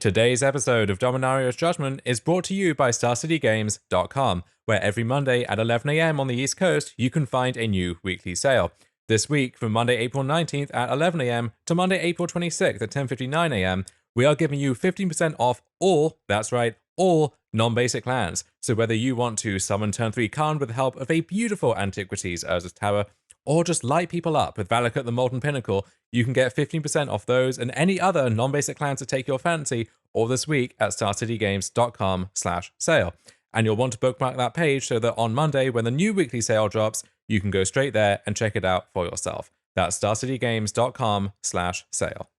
Today's episode of Dominaria's Judgment is brought to you by StarCityGames.com, where every Monday at 11 a.m. on the East Coast, you can find a new weekly sale. This week, from Monday, April 19th at 11 a.m. to Monday, April 26th at 10:59 a.m., we are giving you 15% off all, that's right, all non-basic lands. So whether you want to summon turn 3 Khan with the help of a beautiful Antiquities Urza's Tower, or just light people up with Valakut the Molten Pinnacle, you can get 15% off those and any other non-basic lands to take your fancy all this week at starcitygames.com/sale. And you'll want to bookmark that page so that on Monday, when the new weekly sale drops, you can go straight there and check it out for yourself. That's starcitygames.com/sale.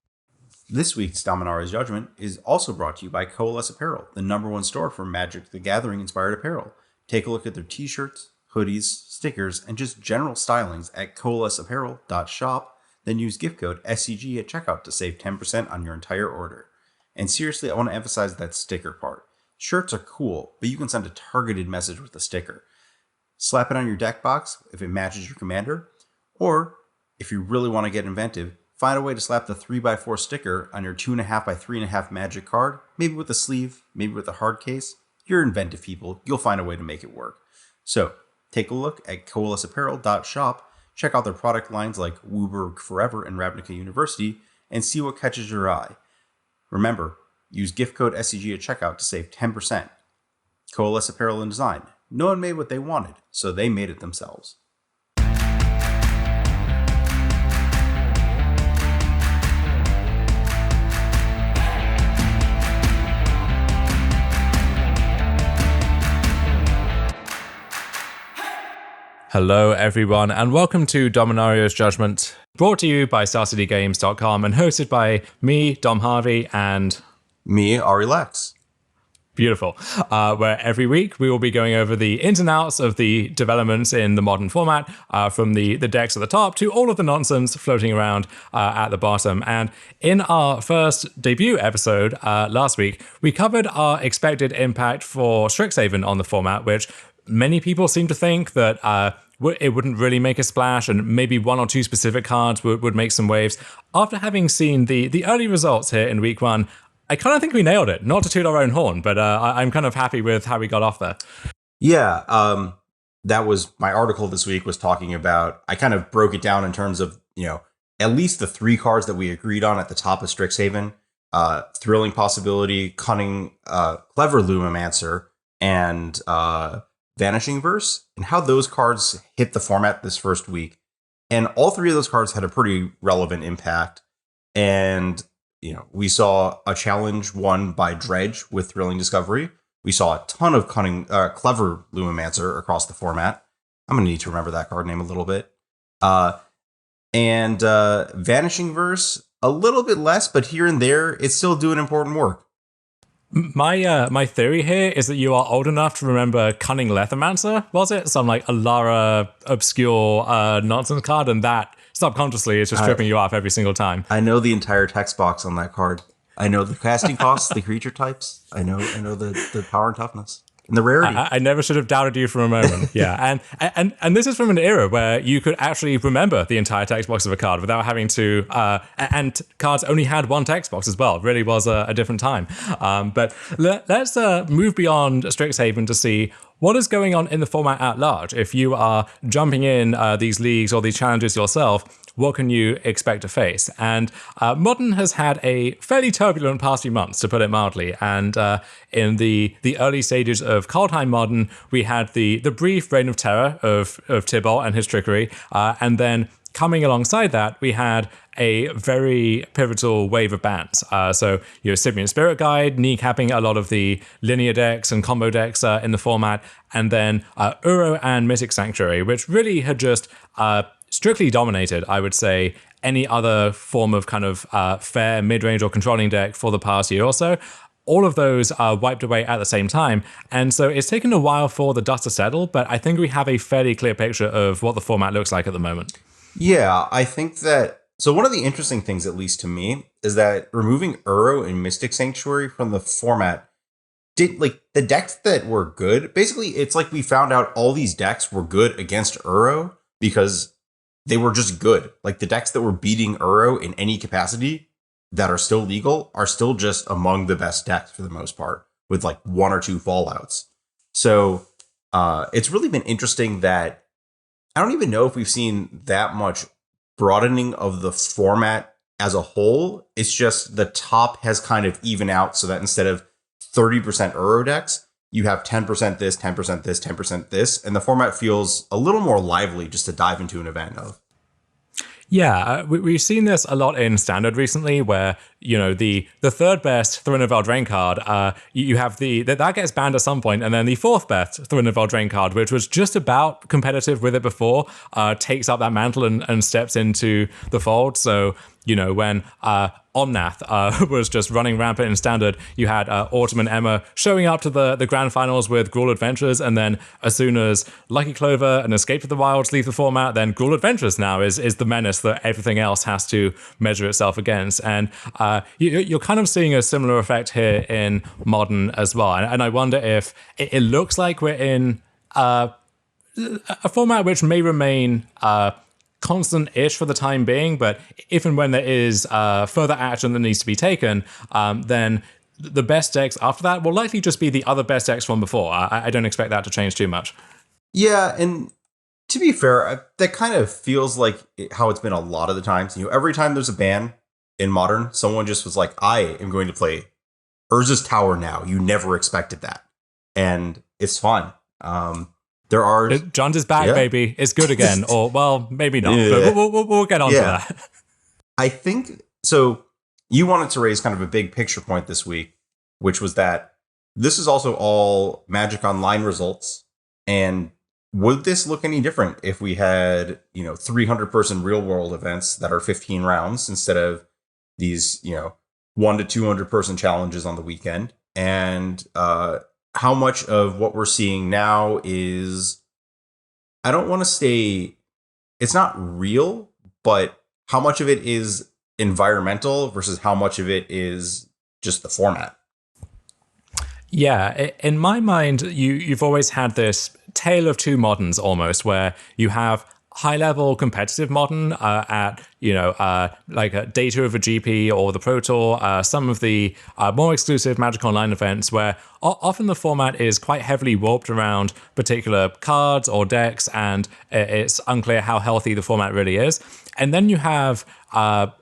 This week's Dominaria's Judgment is also brought to you by Coalesce Apparel, the #1 store for Magic the Gathering inspired apparel. Take a look at their t-shirts, hoodies, stickers, and just general stylings at coalesceapparel.shop. Then use gift code SCG at checkout to save 10% on your entire order. And seriously, I want to emphasize that sticker part. Shirts are cool, but you can send a targeted message with a sticker. Slap it on your deck box if it matches your commander, or if you really want to get inventive, find a way to slap the 3x4 sticker on your 2.5x3.5 Magic card, maybe with a sleeve, maybe with a hard case. You're inventive people, you'll find a way to make it work. So, take a look at coalesceapparel.shop, check out their product lines like Wooburg Forever and Ravnica University, and see what catches your eye. Remember, use gift code SCG at checkout to save 10%. Coalesce Apparel and Design. No one made what they wanted, so they made it themselves. Hello everyone, and welcome to Dominaria's Judgment, brought to you by StarCityGames.com and hosted by me, Dom Harvey, and Me, Ari Lax. Beautiful. Where every week we will be going over the ins and outs of the developments in the modern format, from the decks at the top to all of the nonsense floating around at the bottom. And in our first debut episode last week, we covered our expected impact for Strixhaven on the format, which many people seem to think that it wouldn't really make a splash, and maybe one or two specific cards would make some waves. After having seen the early results here in week one, I kind of think we nailed it. Not to toot our own horn, but I'm kind of happy with how we got off there. Yeah, that was my article this week was talking about, I kind of broke it down in terms of, at least the 3 cards that we agreed on at the top of Strixhaven, Thrilling Possibility, Cunning, Clever Lumimancer, and Vanishing Verse, and how those cards hit the format this first week. And all 3 of those cards had a pretty relevant impact. And, we saw a challenge won by Dredge with Thrilling Discovery. We saw a ton of Clever Lumimancer across the format. I'm going to need to remember that card name a little bit. And Vanishing Verse, a little bit less, but here and there, it's still doing important work. My theory here is that you are old enough to remember Cunning Lethomancer, was it? Some like Alara obscure nonsense card, and that subconsciously is just tripping you off every single time. I know the entire text box on that card. I know the casting costs, the creature types. I know the power and toughness. And the rarity. I never should have doubted you for a moment. Yeah, and this is from an era where you could actually remember the entire text box of a card without having to. And cards only had one text box as well. It really was a different time. But let's move beyond Strixhaven to see what is going on in the format at large. If you are jumping in these leagues or these challenges yourself, what can you expect to face? And Modern has had a fairly turbulent past few months, to put it mildly. And in the early stages of Kaldheim Modern, we had the brief reign of terror of Tybalt and his trickery. And then coming alongside that, we had a very pivotal wave of bans. So Sibian Spirit Guide, kneecapping a lot of the linear decks and combo decks in the format. And then Uro and Mythic Sanctuary, which really had just strictly dominated, I would say, any other form of kind of fair mid-range or controlling deck for the past year or so. All of those are wiped away at the same time. And so it's taken a while for the dust to settle, but I think we have a fairly clear picture of what the format looks like at the moment. Yeah, I think that. So one of the interesting things, at least to me, is that removing Uro and Mystic Sanctuary from the format did, like, the decks that were good. Basically, it's like we found out all these decks were good against Uro because they were just good. Like, the decks that were beating Uro in any capacity, that are still legal are still just among the best decks for the most part, with like one or two fallouts. So it's really been interesting that I don't even know if we've seen that much broadening of the format as a whole. It's just the top has kind of even out so that instead of 30% Euro decks, you have 10% this, 10% this, 10% this, and the format feels a little more lively just to dive into an event of. Yeah, we've seen this a lot in Standard recently, where, you know, the third best Throne of Eldraine card, you have that gets banned at some point, and then the fourth best Throne of Eldraine card, which was just about competitive with it before, takes up that mantle and steps into the fold. So, you know, when Omnath was just running rampant in Standard, you had Autumn and Emma showing up to the grand finals with Gruul Adventures, and then as soon as Lucky Clover and Escape to the Wilds leave the format, then Gruul Adventures now is the menace that everything else has to measure itself against. And you're kind of seeing a similar effect here in Modern as well. And I wonder if it looks like we're in a format which may remain constant-ish for the time being, but if and when there is further action that needs to be taken, then the best decks after that will likely just be the other best decks from before. I don't expect that to change too much. Yeah, and to be fair, that kind of feels like how it's been a lot of the times. You know, every time there's a ban in Modern, someone just was like, I am going to play Urza's Tower now. You never expected that. And it's fun. There are John's is back, baby. It's good again. Or, well, maybe not. But we'll get on to that. I think so. You wanted to raise kind of a big picture point this week, which was that this is also all Magic Online results. And would this look any different if we had, 300-person real world events that are 15 rounds instead of these, 1 to 200-person challenges on the weekend? And how much of what we're seeing now is, I don't want to say it's not real, but how much of it is environmental versus how much of it is just the format? Yeah, in my mind, you've always had this tale of two moderns almost, where you have high-level competitive modern at, like a day 2 of a GP or the Pro Tour, some of the more exclusive Magic Online events where often the format is quite heavily warped around particular cards or decks, and it's unclear how healthy the format really is. And then you have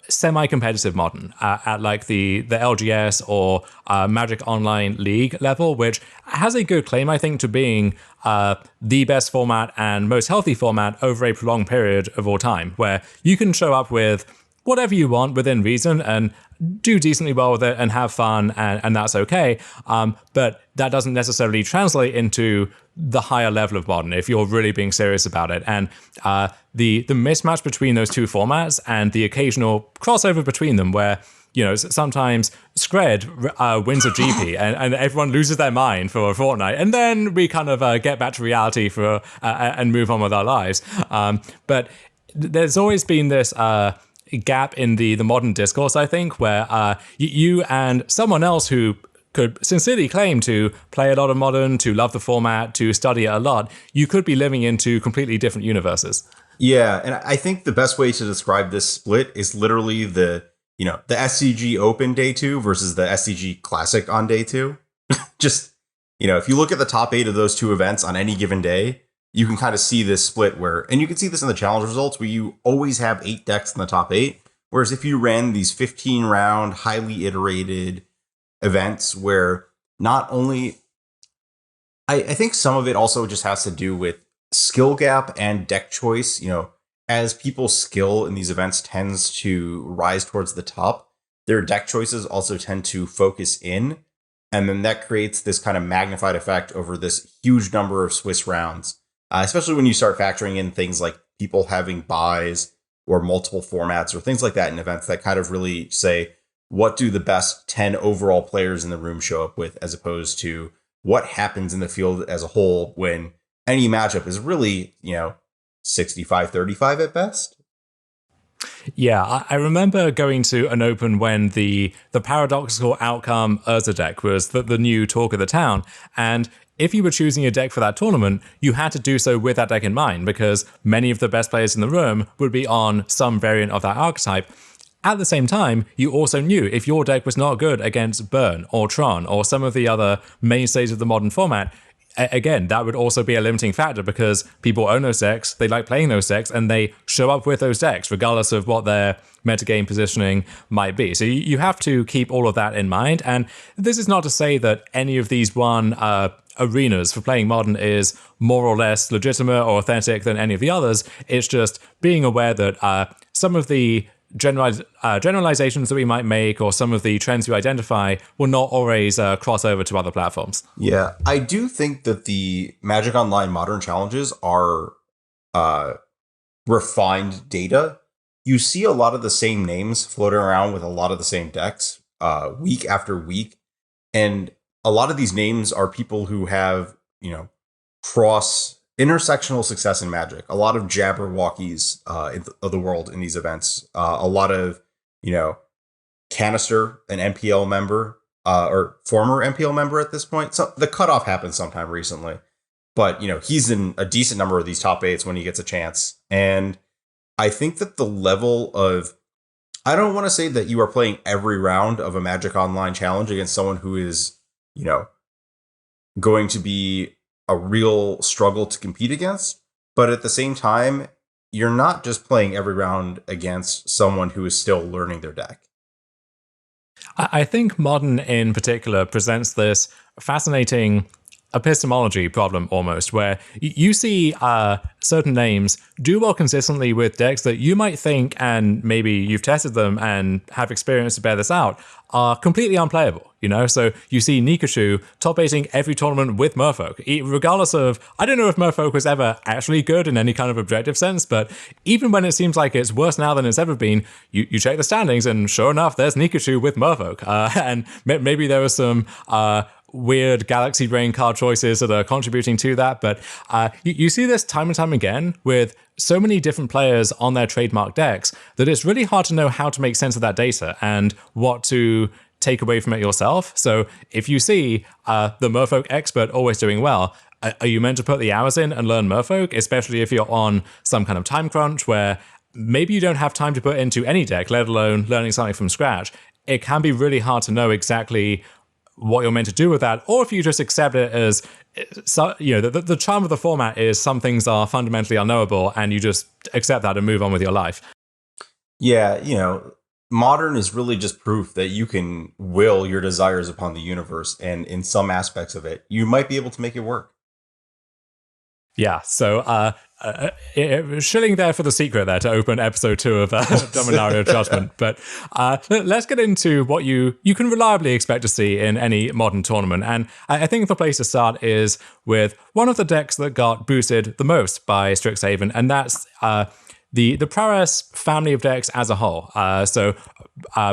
semi-competitive modern at like the LGS or Magic Online League level, which has a good claim, I think, to being the best format and most healthy format over a prolonged period of all time, where you can show up with whatever you want within reason and do decently well with it and have fun, and that's okay. But that doesn't necessarily translate into the higher level of modern if you're really being serious about it. And the mismatch between those two formats and the occasional crossover between them where, sometimes Scred wins a GP and everyone loses their mind for a fortnight, and then we kind of get back to reality and move on with our lives. But there's always been this gap in the modern discourse, I think, where you and someone else who could sincerely claim to play a lot of modern, to love the format, to study it a lot, you could be living into completely different universes. Yeah, and I think the best way to describe this split is literally the SCG Open day 2 versus the SCG Classic on day 2. Just, if you look at the top 8 of those two events on any given day, you can kind of see this split and you can see this in the challenge results where you always have 8 decks in the top 8. Whereas if you ran these 15 round, highly iterated events where not only, I think some of it also just has to do with skill gap and deck choice. As people's skill in these events tends to rise towards the top, their deck choices also tend to focus in. And then that creates this kind of magnified effect over this huge number of Swiss rounds. Especially when you start factoring in things like people having buys or multiple formats or things like that in events that kind of really say, what do the best 10 overall players in the room show up with, as opposed to what happens in the field as a whole when any matchup is really, 65-35 at best. Yeah, I remember going to an open when the paradoxical outcome Urza deck was the new talk of the town, and if you were choosing a deck for that tournament, you had to do so with that deck in mind, because many of the best players in the room would be on some variant of that archetype. at the same time, you also knew if your deck was not good against Burn or Tron or some of the other mainstays of the modern format, again, that would also be a limiting factor because people own those decks, they like playing those decks, and they show up with those decks, regardless of what their metagame positioning might be. So you have to keep all of that in mind. And this is not to say that any of these arenas for playing Modern is more or less legitimate or authentic than any of the others. It's just being aware that some of the generalizations that we might make or some of the trends we identify will not always cross over to other platforms. Yeah, I do think that the Magic Online Modern challenges are refined data. You see a lot of the same names floating around with a lot of the same decks week after week. And a lot of these names are people who have, cross intersectional success in Magic. A lot of Jabberwockies of the world in these events. A lot of, Canister, an MPL member, or former MPL member at this point. So the cutoff happened sometime recently. But, he's in a decent number of these top 8s when he gets a chance. And I think that the level of, I don't want to say that you are playing every round of a Magic Online challenge against someone who is, going to be a real struggle to compete against. But at the same time, you're not just playing every round against someone who is still learning their deck. I think Modern in particular presents this fascinating epistemology problem almost, where you see certain names do well consistently with decks that you might think, and maybe you've tested them and have experience to bear this out, are completely unplayable, So you see Nikashu top 8ing every tournament with Merfolk, regardless of, I don't know if Merfolk was ever actually good in any kind of objective sense, but even when it seems like it's worse now than it's ever been, you check the standings and sure enough, there's Nikashu with Merfolk. And maybe there was some weird Galaxy Brain card choices that are contributing to that. But you see this time and time again with so many different players on their trademark decks that it's really hard to know how to make sense of that data and what to take away from it yourself. So if you see the Merfolk expert always doing well, are you meant to put the hours in and learn Merfolk, especially if you're on some kind of time crunch where maybe you don't have time to put into any deck, let alone learning something from scratch? It can be really hard to know exactly what you're meant to do with that, or if you just accept it as, the charm of the format is some things are fundamentally unknowable, and you just accept that and move on with your life. Yeah, Modern is really just proof that you can will your desires upon the universe, and in some aspects of it, you might be able to make it work. Yeah, so shilling there for the secret there to open episode 2 of Dominaria Judgment. But let's get into what you can reliably expect to see in any Modern tournament. And I think the place to start is with one of the decks that got boosted the most by Strixhaven, and that's the Prowess family of decks as a whole. So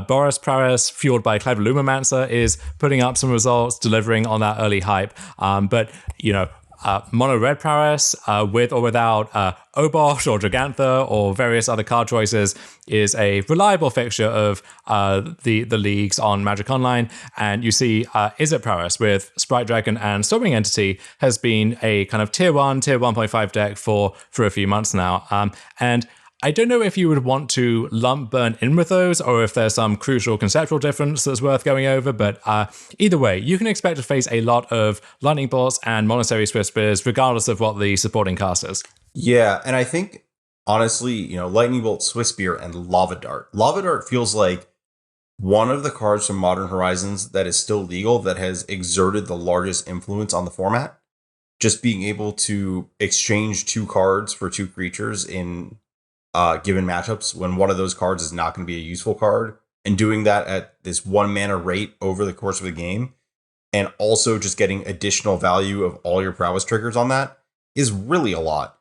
Boris Prowess, fueled by Clever Lumomancer, is putting up some results, delivering on that early hype. But, Mono Red Prowess, with or without Obosh or Gigantha or various other card choices, is a reliable fixture of the leagues on Magic Online. And you see Izzet Prowess with Sprite Dragon and Storming Entity has been a kind of tier 1, tier 1.5 deck for a few months now. And I don't know if you would want to lump Burn in with those, or if there's some crucial conceptual difference that's worth going over, but either way, you can expect to face a lot of Lightning Bolts and Monastery Swift Spears, regardless of what the supporting cast is. Yeah, and I think, honestly, Lightning Bolt, Swift Spear, and Lava Dart. Lava Dart feels like one of the cards from Modern Horizons that is still legal that has exerted the largest influence on the format. Just being able to exchange 2 cards for 2 creatures in given matchups when one of those cards is not going to be a useful card, and doing that at this 1 mana rate over the course of the game, and also just getting additional value of all your prowess triggers on that is really a lot.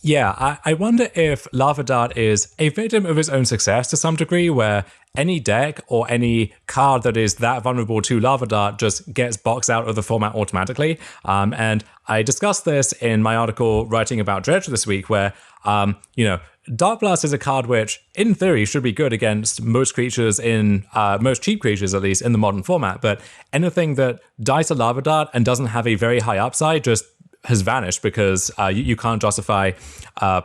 Yeah, I wonder if Lava Dart is a victim of its own success to some degree, where any deck or any card that is that vulnerable to Lava Dart just gets boxed out of the format automatically. And I discussed this in my article writing about Dredge this week, where, Dark Blast is a card which, in theory, should be good against most creatures most cheap creatures, at least, in the Modern format. But anything that dies to Lava Dart and doesn't have a very high upside just has vanished because you can't justify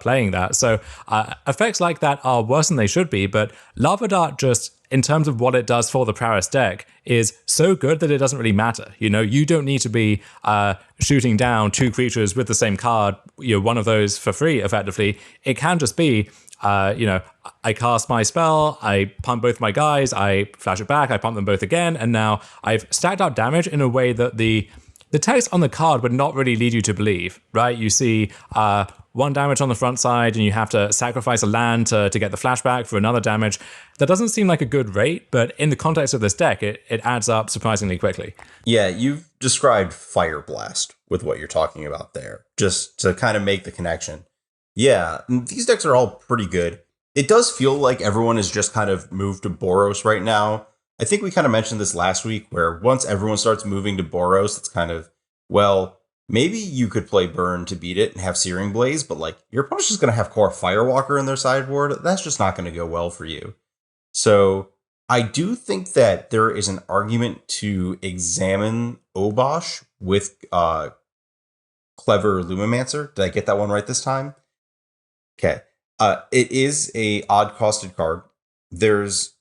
playing that. So effects like that are worse than they should be, but Lava Dart just, in terms of what it does for the Prowess deck, is so good that it doesn't really matter. You don't need to be shooting down 2 creatures with the same card, one of those for free, effectively. It can just be, I cast my spell, I pump both my guys, I flash it back, I pump them both again, and now I've stacked up damage in a way that the text on the card would not really lead you to believe, right? You see 1 damage on the front side and you have to sacrifice a land to get the flashback for another damage. That doesn't seem like a good rate, but in the context of this deck, it adds up surprisingly quickly. Yeah, you've described Fire Blast with what you're talking about there, just to kind of make the connection. Yeah, these decks are all pretty good. It does feel like everyone has just kind of moved to Boros right now. I think we kind of mentioned this last week, where once everyone starts moving to Boros, it's kind of, well, maybe you could play Burn to beat it and have Searing Blaze, but like your opponent's just going to have Core Firewalker in their sideboard. That's just not going to go well for you. So I do think that there is an argument to examine Obosh with Clever Lumimancer. Did I get that one right this time? Okay. It is a odd costed card. There's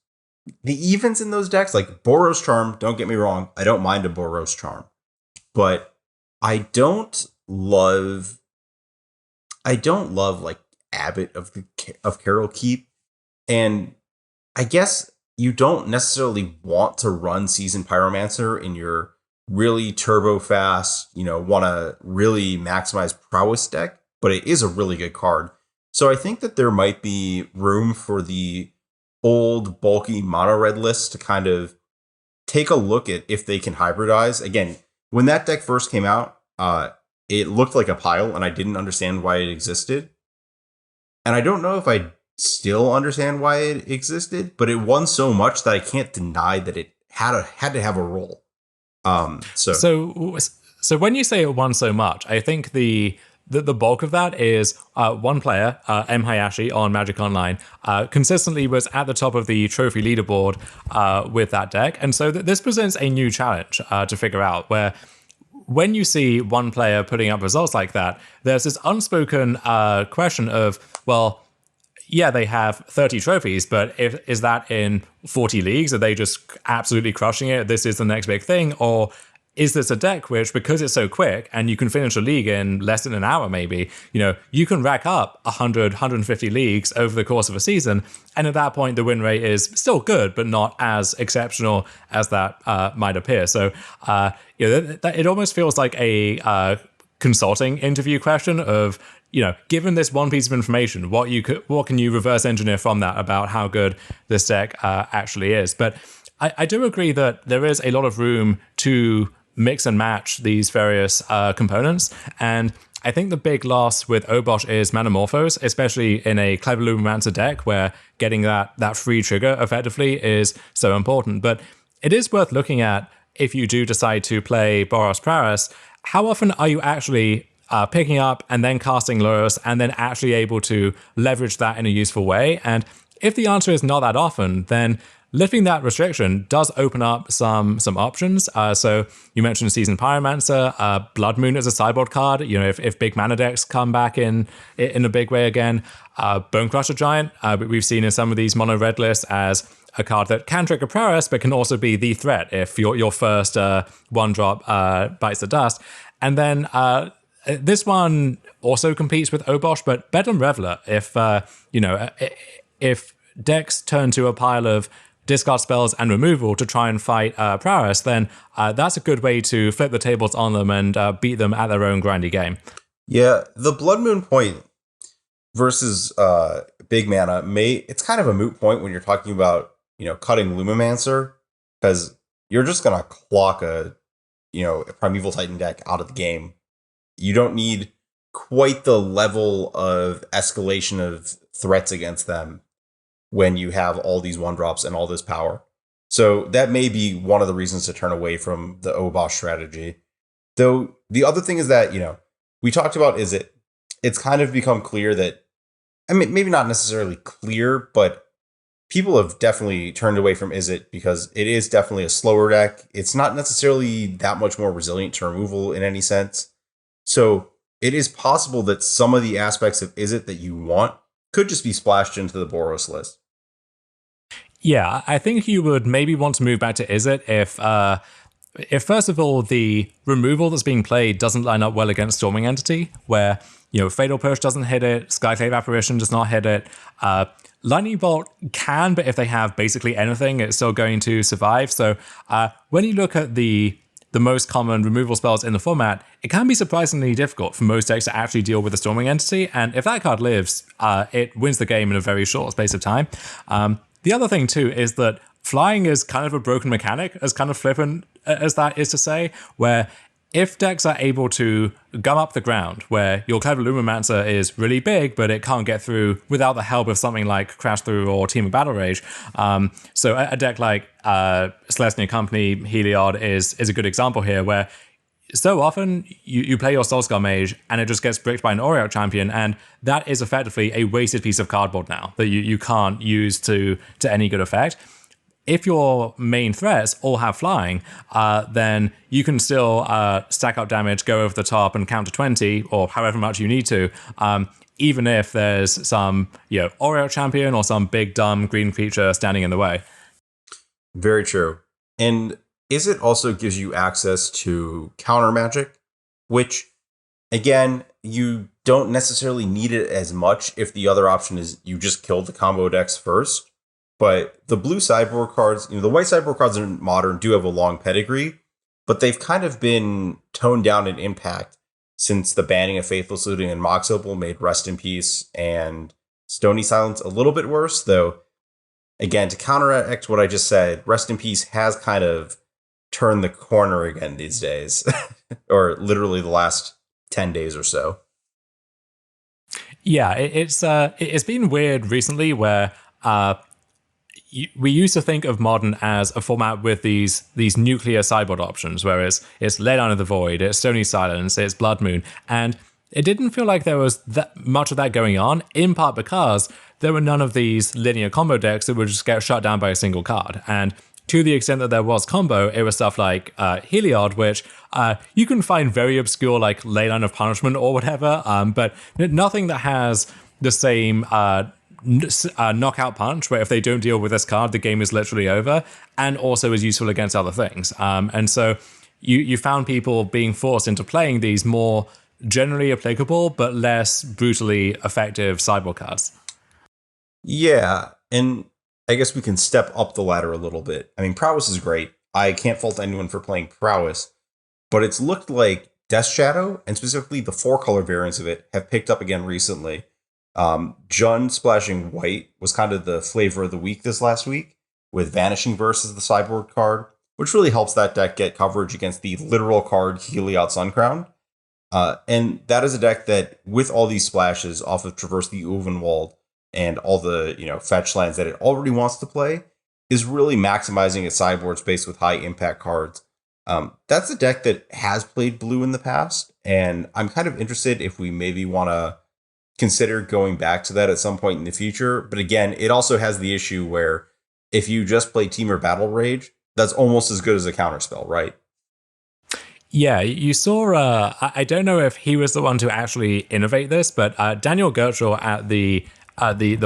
the evens in those decks, like Boros Charm. Don't get me wrong, I don't mind a Boros Charm, but I don't love like Abbot of Carol Keep, and I guess you don't necessarily want to run Seasoned Pyromancer in your really turbo fast, want to really maximize Prowess deck, but it is a really good card. So I think that there might be room for the old bulky mono red list to kind of take a look at if they can hybridize. Again, when that deck first came out, it looked like a pile and I didn't understand why it existed. And I don't know if I still understand why it existed, but it won so much that I can't deny that it had to have a role. So when you say it won so much, I think the bulk of that is one player, M. Hayashi on Magic Online, consistently was at the top of the trophy leaderboard with that deck. And so this presents a new challenge to figure out, where when you see one player putting up results like that, there's this unspoken question of, well, yeah, they have 30 trophies, but is that in 40 leagues? Are they just absolutely crushing it? This is the next big thing? Or is this a deck which, because it's so quick and you can finish a league in less than an hour maybe, you can rack up 100, 150 leagues over the course of a season, and at that point the win rate is still good, but not as exceptional as that might appear. So it almost feels like a consulting interview question of, given this one piece of information, what can you reverse engineer from that about how good this deck actually is? But I do agree that there is a lot of room to mix and match these various components. And I think the big loss with Obosh is Manamorphose, especially in a Clever Lumimancer deck where getting that free trigger effectively is so important. But it is worth looking at, if you do decide to play Boros Prowess, how often are you actually picking up and then casting Lurrus and then actually able to leverage that in a useful way? And if the answer is not that often, then lifting that restriction does open up some options. So you mentioned Seasoned Pyromancer, Blood Moon is a sideboard card. If big mana decks come back in a big way again, Bone Crusher Giant, we've seen in some of these mono red lists as a card that can trigger Prowess, but can also be the threat if your first one drop bites the dust. And then this one also competes with Obosh, but Bedlam Reveler. If decks turn to a pile of discard spells and removal to try and fight Prowess, then that's a good way to flip the tables on them and beat them at their own grindy game. Yeah, the Blood Moon point versus big mana, it's kind of a moot point when you're talking about cutting Lumimancer, because you're just gonna clock a Primeval Titan deck out of the game. You don't need quite the level of escalation of threats against them when you have all these one drops and all this power. So that may be one of the reasons to turn away from the Obosh strategy. Though the other thing is that, we talked about it's kind of become clear that, maybe not necessarily clear, but people have definitely turned away from Izzet because it is definitely a slower deck. It's not necessarily that much more resilient to removal in any sense. So it is possible that some of the aspects of Izzet that you want could just be splashed into the Boros list. Yeah, I think you would maybe want to move back to Izzet if first of all the removal that's being played doesn't line up well against Storming Entity, where Fatal Push doesn't hit it, Skyclave Apparition does not hit it. Lightning Bolt can, but if they have basically anything, it's still going to survive. So when you look at the most common removal spells in the format, it can be surprisingly difficult for most decks to actually deal with the Storming Entity. And if that card lives, it wins the game in a very short space of time. The other thing too is that flying is kind of a broken mechanic, as kind of flippant as that is to say, where if decks are able to gum up the ground, where your Clever Lumimancer is really big, but it can't get through without the help of something like Crash Through or Team of Battle Rage. So a deck like Celestia Company, Heliod is a good example here, where so often you play your Soulscar Mage and it just gets bricked by an Auriok champion, and that is effectively a wasted piece of cardboard now that you can't use to any good effect. If your main threats all have flying, then you can still stack up damage, go over the top, and count to 20, or however much you need to, even if there's some Auriok champion or some big dumb green creature standing in the way. Very true. And Izzet also gives you access to counter magic, which, again, you don't necessarily need it as much if the other option is you just kill the combo decks first. But the blue sideboard cards, the white sideboard cards in Modern do have a long pedigree, but they've kind of been toned down in impact since the banning of Faithless Looting and Mox Opal made Rest in Peace and Stony Silence a little bit worse, though, again, to counteract what I just said, Rest in Peace has kind of turned the corner again these days, or literally the last 10 days or so. Yeah, it's been weird recently where we used to think of Modern as a format with these nuclear sideboard options, where it's Leyline of the Void, it's Stony Silence, it's Blood Moon, and it didn't feel like there was that much of that going on, in part because there were none of these linear combo decks that would just get shut down by a single card. And to the extent that there was combo, it was stuff like Heliod, which you can find very obscure, like Leyline of Punishment or whatever, but nothing that has the same knockout punch, where if they don't deal with this card, the game is literally over, and also is useful against other things. And so you found people being forced into playing these more generally applicable but less brutally effective sideboard cards. Yeah, and I guess we can step up the ladder a little bit. I mean, Prowess is great. I can't fault anyone for playing Prowess, but it's looked like Death Shadow, and specifically the 4-color variants of it, have picked up again recently. Jund splashing white was kind of the flavor of the week this last week, with Vanishing Verse as the sideboard card, which really helps that deck get coverage against the literal card Heliod Suncrown. And that is a deck that, with all these splashes off of Traverse the Ulvenwald and all the fetch lands that it already wants to play, is really maximizing its sideboard space with high impact cards. That's a deck that has played blue in the past, and I'm kind of interested if we maybe want to consider going back to that at some point in the future. But again, it also has the issue where if you just play Temur Battle Rage, that's almost as good as a counterspell, right? Yeah, you saw, I don't know if he was the one to actually innovate this, but Daniel Gertschel at the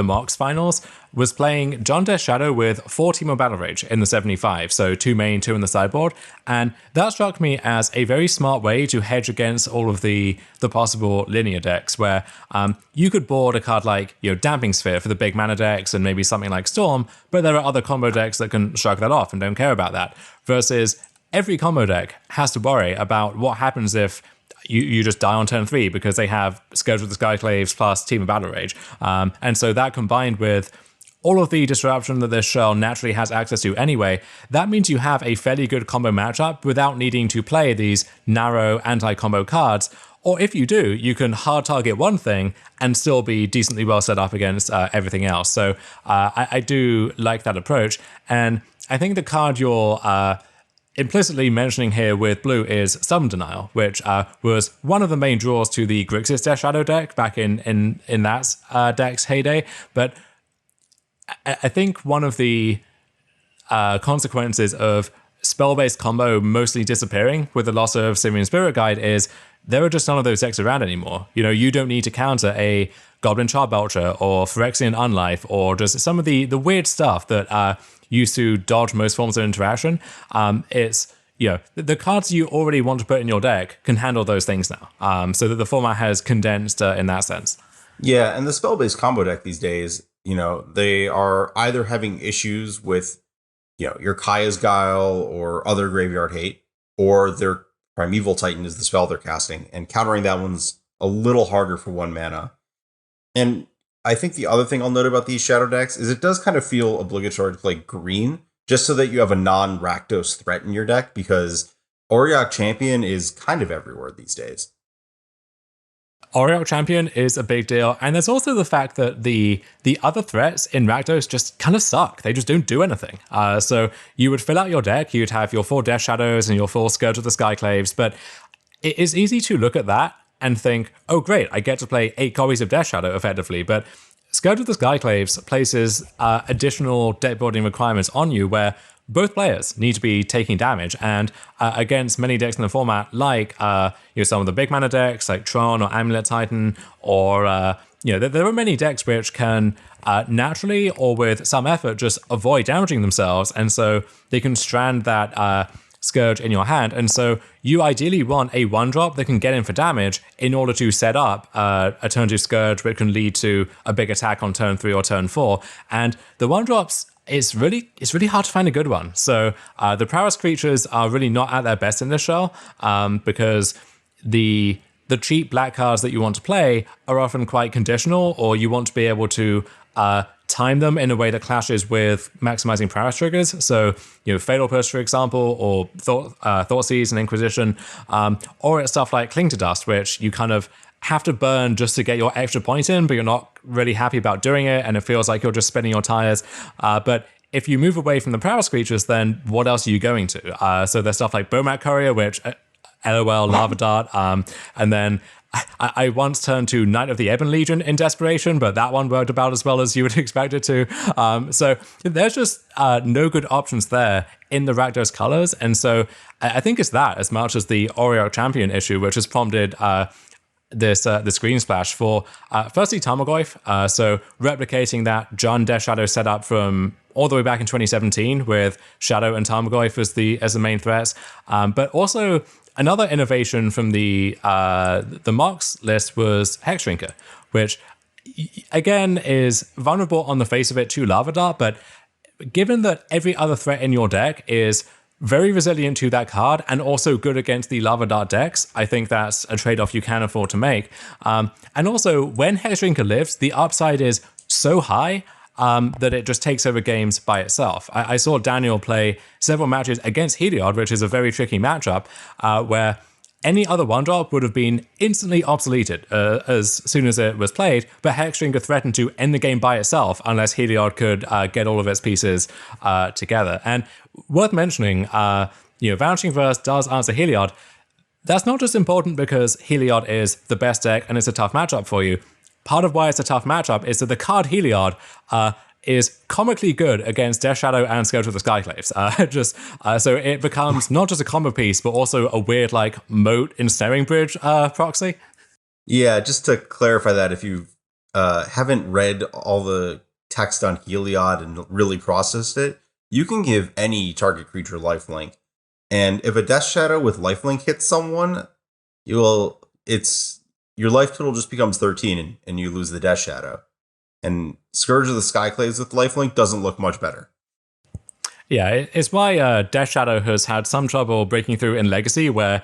Mox finals was playing John Death Shadow with 4 Temur Battle Rage in the 75, so 2 main, 2 in the sideboard, and that struck me as a very smart way to hedge against all of the possible linear decks, where you could board a card like Damping Sphere for the big mana decks and maybe something like Storm, but there are other combo decks that can shrug that off and don't care about that, versus every combo deck has to worry about what happens if you just die on turn 3 because they have Scourge with the Skyclaves plus Team of Battle Rage. And so that combined with all of the disruption that this shell naturally has access to anyway, that means you have a fairly good combo matchup without needing to play these narrow anti-combo cards. Or if you do, you can hard target one thing and still be decently well set up against everything else. So I do like that approach. And I think the card you're implicitly mentioning here with blue is Summon Denial, which was one of the main draws to the Grixis Death Shadow deck back in that deck's heyday. But I think one of the consequences of spell-based combo mostly disappearing with the loss of Simian Spirit Guide is there are just none of those decks around anymore. You know, you don't need to counter a Goblin Charbelcher or Phyrexian Unlife or just some of the weird stuff that used to dodge most forms of interaction. It's, you know, the cards you already want to put in your deck can handle those things now, so that the format has condensed in that sense. Yeah, and the spell-based combo deck these days, you know, they are either having issues with, you know, your Kaya's Guile or other graveyard hate, or their Primeval Titan is the spell they're casting, and countering that one's a little harder for 1 mana. And I think the other thing I'll note about these Shadow decks is it does kind of feel obligatory to play green, just so that you have a non-Rakdos threat in your deck, because Auriok Champion is kind of everywhere these days. Auriok Champion is a big deal, and there's also the fact that the other threats in Rakdos just kind of suck. They just don't do anything. So you would fill out your deck, you'd have your 4 Death Shadows and your 4 Scourge of the Skyclaves, but it is easy to look at that and think, oh great, I get to play 8 copies of Death Shadow effectively, but Scourge of the Skyclaves places additional deck building requirements on you where both players need to be taking damage, and against many decks in the format, like some of the big mana decks like Tron or Amulet Titan, or there are many decks which can naturally or with some effort just avoid damaging themselves, and so they can strand that Scourge in your hand, and so you ideally want a 1-drop that can get in for damage in order to set up a turn 2 Scourge, which can lead to a big attack on turn 3 or turn 4, and the 1-drops. It's really hard to find a good one. So the Prowess creatures are really not at their best in this shell, because the cheap black cards that you want to play are often quite conditional, or you want to be able to time them in a way that clashes with maximizing Prowess triggers. So, Fatal Push, for example, or Thoughtseize and Inquisition, or it's stuff like Cling to Dust, which you kind of have to burn just to get your extra point in, but you're not really happy about doing it, and it feels like you're just spinning your tires. But if you move away from the Prowess creatures, then what else are you going to? So there's stuff like Bomat Courier, which LOL, Lava Dart, and then I once turned to Knight of the Ebon Legion in desperation, but that one worked about as well as you would expect it to. So there's just no good options there in the Rakdos colors, and so I think it's that as much as the Auriok Champion issue, which has prompted this screen splash for firstly Tarmogoyf, so replicating that Jund Death Shadow setup from all the way back in 2017 with Shadow and Tarmogoyf as the main threats, but also another innovation from the Mox list was Hexdrinker, which again is vulnerable on the face of it to Lava Dart, but given that every other threat in your deck is very resilient to that card and also good against the Lava Dart decks, I think that's a trade-off you can afford to make. And also, when Hexdrinker lives, the upside is so high that it just takes over games by itself. I saw Daniel play several matches against Heliod, which is a very tricky matchup, where any other 1-drop would have been instantly obsoleted as soon as it was played, but Hexdrinker threatened to end the game by itself unless Heliod could get all of its pieces together. And worth mentioning, Vanishing Verse does answer Heliod. That's not just important because Heliod is the best deck and it's a tough matchup for you. Part of why it's a tough matchup is that the card Heliod is comically good against Death Shadow and Scourge of the Skyclaves. So it becomes not just a combo piece, but also a weird moat ensnaring bridge proxy. Yeah, just to clarify that, if you haven't read all the text on Heliod and really processed it, you can give any target creature lifelink. And if a Death Shadow with lifelink hits someone, your life total just becomes 13 and you lose the Death Shadow. And Scourge of the Skyclaves with lifelink doesn't look much better. Yeah, it's why Death Shadow has had some trouble breaking through in Legacy, where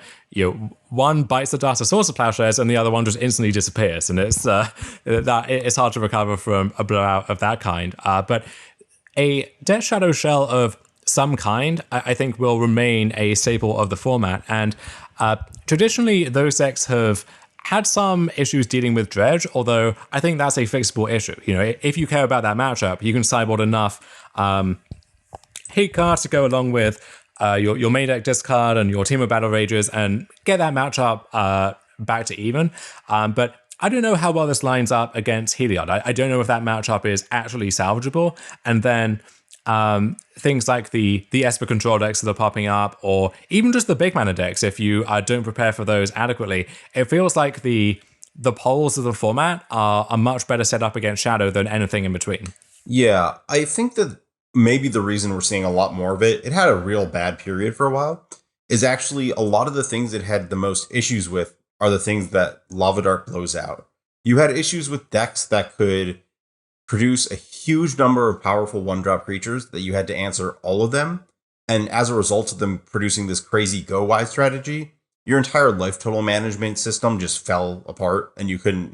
one bites the dust of Source of Plowshares and the other one just instantly disappears, and it's hard to recover from a blowout of that kind. But a Death Shadow shell of some kind, I think, will remain a staple of the format, and traditionally those decks have had some issues dealing with Dredge, although I think that's a fixable issue. If you care about that matchup, you can sideboard enough hate cards to go along with your main deck discard and your team of Battle Rages and get that matchup back to even. But I don't know how well this lines up against Heliod. I don't know if that matchup is actually salvageable. And then things like the Esper control decks that are popping up, or even just the big mana decks, if you don't prepare for those adequately, it feels like the poles of the format are much better set up against Shadow than anything in between. Yeah, I think that maybe the reason we're seeing a lot more of it had a real bad period for a while, is actually a lot of the things it had the most issues with are the things that Lava Dart blows out. You had issues with decks that could produce a huge number of powerful one-drop creatures that you had to answer all of them, and as a result of them producing this crazy go-wide strategy, your entire life total management system just fell apart, and you couldn't,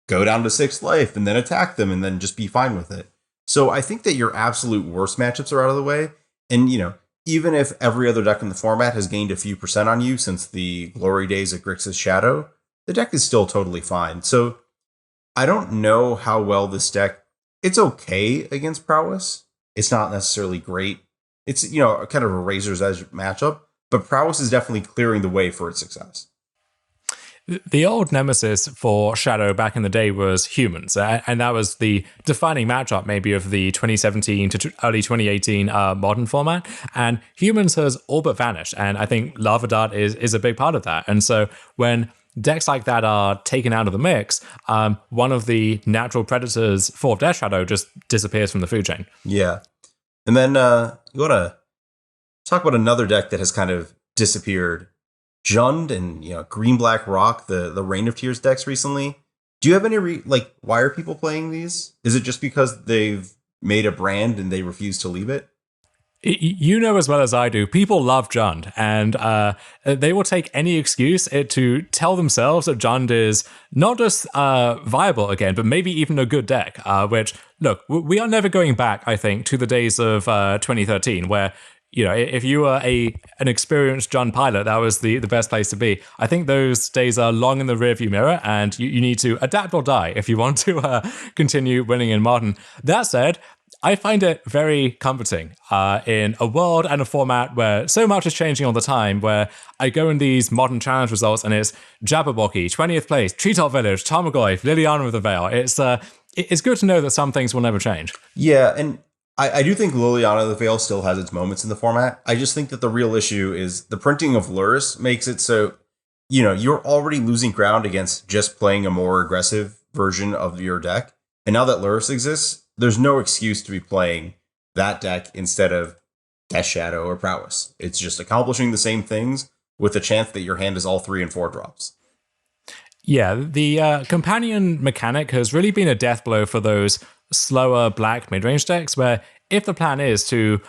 go down to 6 life and then attack them and then just be fine with it. So I think that your absolute worst matchups are out of the way, and even if every other deck in the format has gained a few percent on you since the glory days of Grixis Shadow, the deck is still totally fine. So I don't know how well this deck, it's okay against Prowess. It's not necessarily great. It's, kind of a razor's edge matchup, but Prowess is definitely clearing the way for its success. The old nemesis for Shadow back in the day was humans, and that was the defining matchup maybe of the 2017 to early 2018 modern format, and humans has all but vanished, and I think Lava Dart is a big part of that. And so when decks like that are taken out of the mix, one of the natural predators for Death Shadow just disappears from the food chain. Yeah. And then you want to talk about another deck that has kind of disappeared. Jund and Green Black Rock, the Reign of Tears decks recently. Do you have any why are people playing these? Is it just because they've made a brand and they refuse to leave it? You know as well as I do, people love Jund, and they will take any excuse to tell themselves that Jund is not just viable again, but maybe even a good deck, which, look, we are never going back, I think, to the days of 2013, where if you were an experienced Jund pilot, that was the best place to be. I think those days are long in the rearview mirror, and you need to adapt or die if you want to continue winning in Modern. That said, I find it very comforting in a world and a format where so much is changing all the time, where I go in these Modern Challenge results and it's Jabberwocky, 20th place, Treetop Village, Tarmogoyf, Liliana of the Veil. It's good to know that some things will never change. Yeah, and I do think Liliana of the Veil still has its moments in the format. I just think that the real issue is the printing of Lurrus makes it so, you're already losing ground against just playing a more aggressive version of your deck. And now that Lurrus exists, there's no excuse to be playing that deck instead of Death Shadow or Prowess. It's just accomplishing the same things with the chance that your hand is all 3 and 4 drops. Yeah, the companion mechanic has really been a death blow for those slower black mid-range decks, where if the plan is to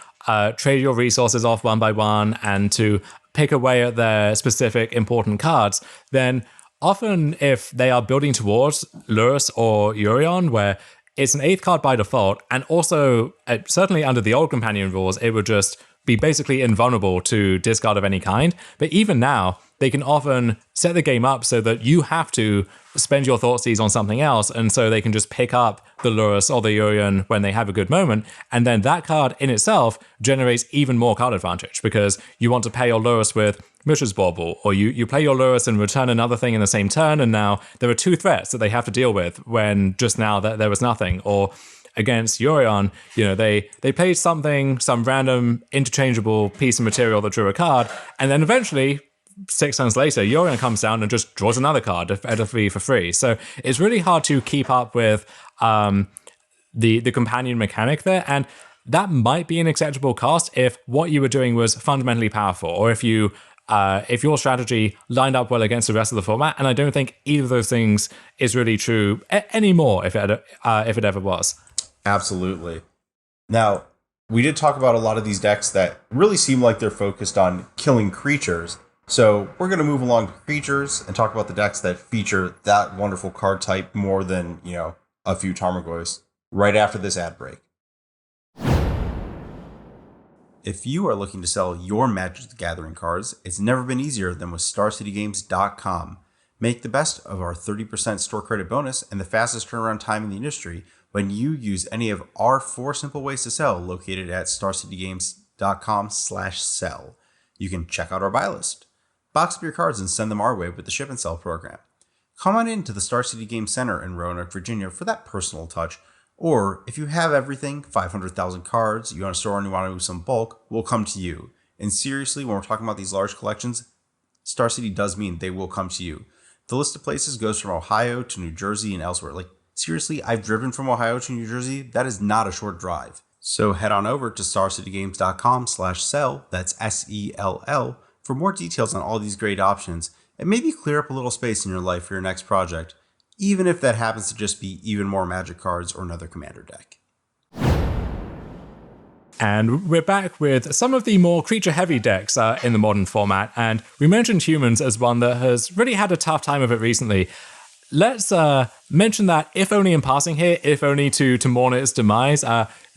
trade your resources off one by one and to pick away at their specific important cards, then often if they are building towards Lurrus or Yorion, where it's an 8th card by default, and also certainly under the old companion rules, it would just be basically invulnerable to discard of any kind. But even now, they can often set the game up so that you have to spend your Thoughtseize on something else, and so they can just pick up the Lurrus or the Yorion when they have a good moment, and then that card in itself generates even more card advantage, because you want to pay your Lurrus with Mishra's Bauble, or you play your Lurrus and return another thing in the same turn, and now there are 2 threats that they have to deal with when just now there was nothing. Or against Yorion, they played some random interchangeable piece of material that drew a card, and then eventually 6 turns later, Yorion comes down and just draws another card at a fee for free. So it's really hard to keep up with the companion mechanic there, and that might be an acceptable cost if what you were doing was fundamentally powerful, or if your strategy lined up well against the rest of the format. And I don't think either of those things is really true anymore, if it ever was. Absolutely. Now, we did talk about a lot of these decks that really seem like they're focused on killing creatures. So we're going to move along to creatures and talk about the decks that feature that wonderful card type more than, a few Tarmogoyfs right after this ad break. If you are looking to sell your Magic the Gathering cards, it's never been easier than with StarCityGames.com. Make the best of our 30% store credit bonus and the fastest turnaround time in the industry when you use any of our 4 simple ways to sell located at StarCityGames.com/sell. You can check out our buy list, box up your cards and send them our way with the ship and sell program. Come on in to the Star City Game Center in Roanoke, Virginia for that personal touch Or if you have everything, 500,000 cards, you want to store and you want to do some bulk, we'll come to you. And seriously, when we're talking about these large collections, Star City does mean they will come to you. The list of places goes from Ohio to New Jersey and elsewhere. Like, seriously, I've driven from Ohio to New Jersey. That is not a short drive. So head on over to starcitygames.com/sell, that's SELL, for more details on all these great options, and maybe clear up a little space in your life for your next project, even if that happens to just be even more Magic cards or another Commander deck. And we're back with some of the more creature-heavy decks in the modern format, and we mentioned humans as one that has really had a tough time of it recently. Let's mention that, if only in passing here, if only to mourn its demise.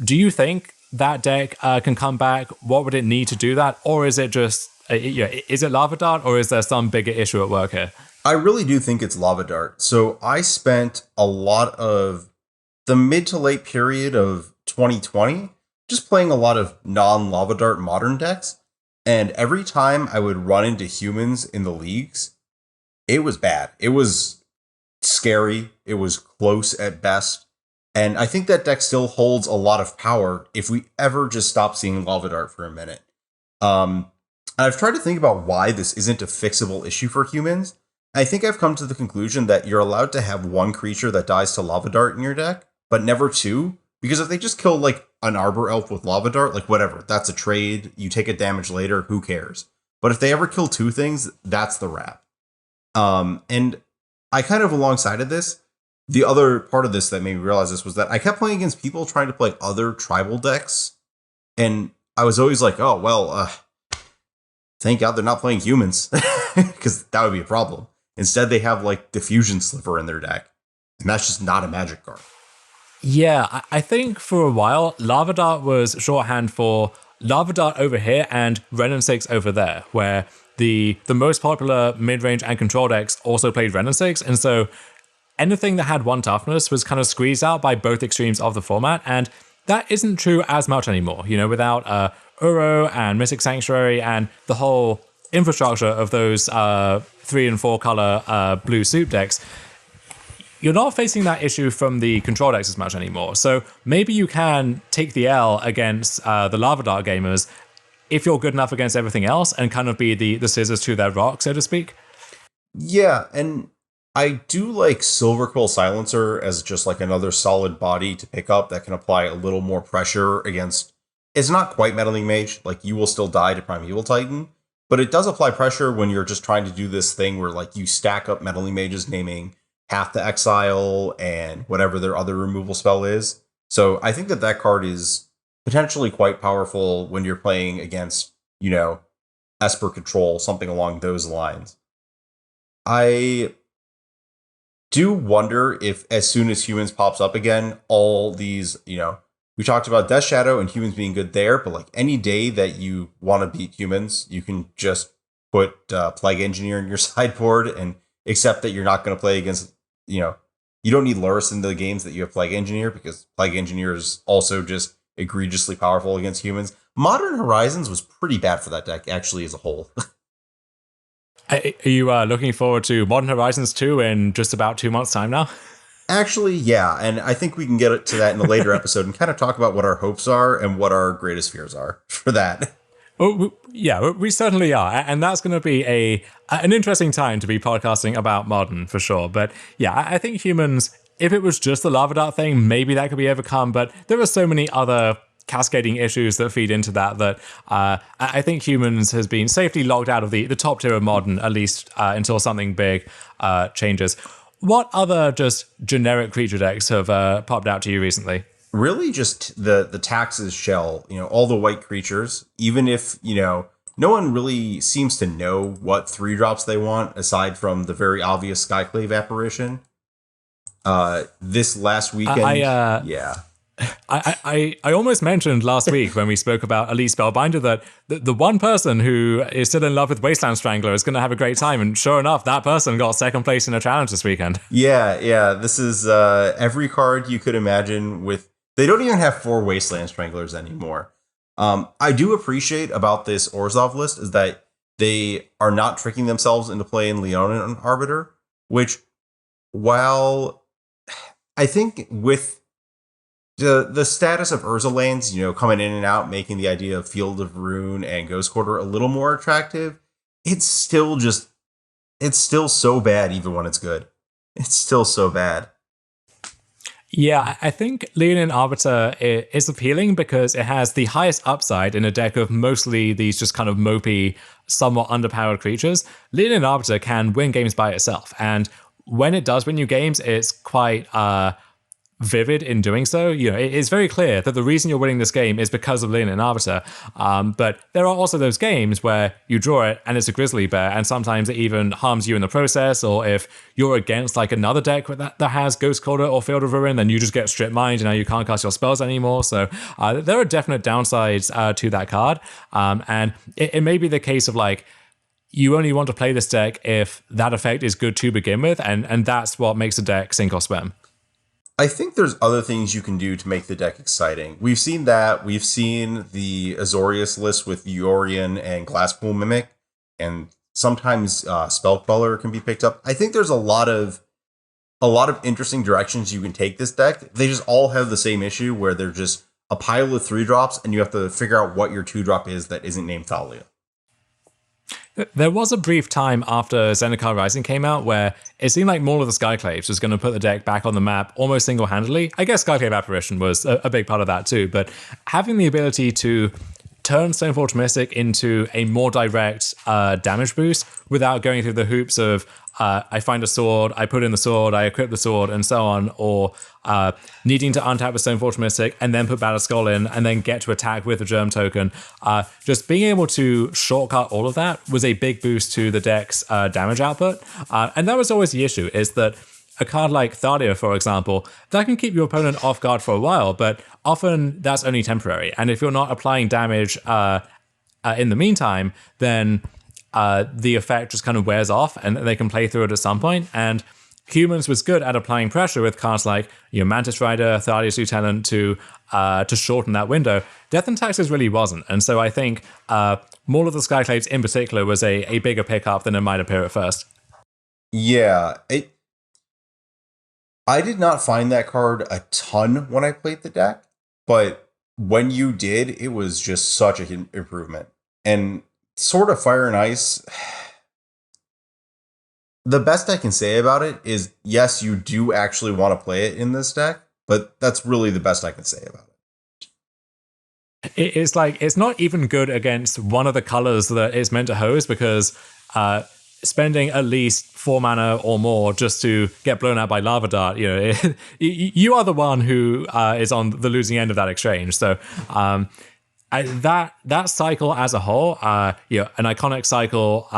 Do you think that deck can come back? What would it need to do that? Or is it just, is it Lava Dart, or is there some bigger issue at work here? I really do think it's Lava Dart. So I spent a lot of the mid to late period of 2020 just playing a lot of non-Lava Dart modern decks. And every time I would run into humans in the leagues, it was bad. It was scary. It was close at best. And I think that deck still holds a lot of power if we ever just stop seeing Lava Dart for a minute. I've tried to think about why this isn't a fixable issue for humans. I think I've come to the conclusion that you're allowed to have one creature that dies to Lava Dart in your deck, but never two. Because if they just kill like an Arbor Elf with Lava Dart, like whatever, that's a trade. You take a damage later, who cares? But if they ever kill two things, that's the wrap. And I kind of alongside of this, the other part of this that made me realize this was that I kept playing against people trying to play other tribal decks. And I was always like, oh, well, thank God they're not playing humans, because that would be a problem. Instead, they have like Diffusion Sliver in their deck. And that's just not a Magic card. Yeah, I think for a while, Lava Dart was shorthand for Lava Dart over here and Ren 6 over there, where the most popular mid-range and control decks also played Ren 6, and so anything that had one toughness was kind of squeezed out by both extremes of the format, and that isn't true as much anymore. You know, without Uro and Mystic Sanctuary and the whole infrastructure of those 3 and 4 color blue soup decks, you're not facing that issue from the control decks as much anymore. So maybe you can take the L against the Lava Dart gamers if you're good enough against everything else and kind of be the scissors to their rock, so to speak. Yeah, and I do like Silver Quill Silencer as just like another solid body to pick up that can apply a little more pressure against. It's not quite Meddling Mage, like you will still die to Primeval Titan, but it does apply pressure when you're just trying to do this thing where like you stack up Meddling Mages naming half the exile and whatever their other removal spell is. So I think that card is potentially quite powerful when you're playing against, you know, Esper Control, something along those lines. I do wonder if as soon as humans pops up again, all these, you know, we talked about Death Shadow and humans being good there, but like any day that you want to beat humans, you can just put Plague Engineer in your sideboard and accept that you're not going to play against, you know, you don't need Lurrus in the games that you have Plague Engineer, because Plague Engineer is also just egregiously powerful against humans. Modern Horizons was pretty bad for that deck, actually, as a whole. Are you looking forward to Modern Horizons 2 in just about 2 months' time now? Actually, yeah, and I think we can get to that in a later episode and kind of talk about what our hopes are and what our greatest fears are for that. Oh, yeah, we certainly are. And that's going to be an interesting time to be podcasting about Modern, for sure. But yeah, I think humans, if it was just the Lava Dart thing, maybe that could be overcome. But there are so many other cascading issues that feed into that I think humans has been safely locked out of the top tier of Modern, at least until something big changes. What other just generic creature decks have popped out to you recently? Really just the Taxes shell, you know, all the white creatures, even if, you know, no one really seems to know what 3-drops they want aside from the very obvious Skyclave apparition. This last weekend, I almost mentioned last week when we spoke about Elite Spellbinder that the one person who is still in love with Wasteland Strangler is going to have a great time, and sure enough, that person got second place in a challenge this weekend. Yeah, this is every card you could imagine with. They don't even have 4 Wasteland Stranglers anymore. I do appreciate about this Orzhov list is that they are not tricking themselves into playing Leonin Arbiter, which, while I think with the status of Urza lanes, coming in and out, making the idea of Field of Rune and Ghost Quarter a little more attractive, it's still so bad even when it's good. It's still so bad. Yeah, I think Leonin Arbiter is appealing because it has the highest upside in a deck of mostly these just kind of mopey, somewhat underpowered creatures. Leonin Arbiter can win games by itself, and when it does win you games, it's quite vivid in doing so. It's very clear that the reason you're winning this game is because of Leonin Arbiter. But there are also those games where you draw it and it's a grizzly bear, and sometimes it even harms you in the process. Or if you're against like another deck that has Ghost Quarter or Field of Ruin, then you just get strip mined and now you can't cast your spells anymore. So there are definite downsides to that card. And it may be the case of like, you only want to play this deck if that effect is good to begin with, and that's what makes a deck sink or swim. I think there's other things you can do to make the deck exciting. We've seen that. We've seen the Azorius list with Yorion and Glasspool Mimic, and sometimes Spell Queller can be picked up. I think there's a lot of interesting directions you can take this deck. They just all have the same issue where they're just a pile of 3-drops, and you have to figure out what your 2-drop is that isn't named Thalia. There was a brief time after Zendikar Rising came out where it seemed like Maul of the Skyclaves was going to put the deck back on the map almost single-handedly. I guess Skyclave Apparition was a big part of that too, but having the ability to turn Stoneforge Mystic into a more direct damage boost without going through the hoops of I find a sword, I put in the sword, I equip the sword, and so on, or needing to untap with Stoneforge Mystic and then put Battle Skull in and then get to attack with the Germ token. Just being able to shortcut all of that was a big boost to the deck's damage output. And that was always the issue, is that a card like Thalia, for example, that can keep your opponent off guard for a while, but often that's only temporary. And if you're not applying damage in the meantime, then the effect just kind of wears off and they can play through it at some point. And Humans was good at applying pressure with cards like Mantis Rider, Thalia's Lieutenant to shorten that window. Death and Taxes really wasn't. And so I think Maul of the Skyclaves in particular was a bigger pickup than it might appear at first. Yeah, I did not find that card a ton when I played the deck, but when you did, it was just such an improvement. And Sword of Fire and Ice, the best I can say about it is, yes, you do actually want to play it in this deck, but that's really the best I can say about it. It's like, it's not even good against one of the colors that it's meant to hose, because spending at least 4 mana or more just to get blown out by Lava Dart, you are the one who is on the losing end of that exchange. So that cycle as a whole, an iconic cycle,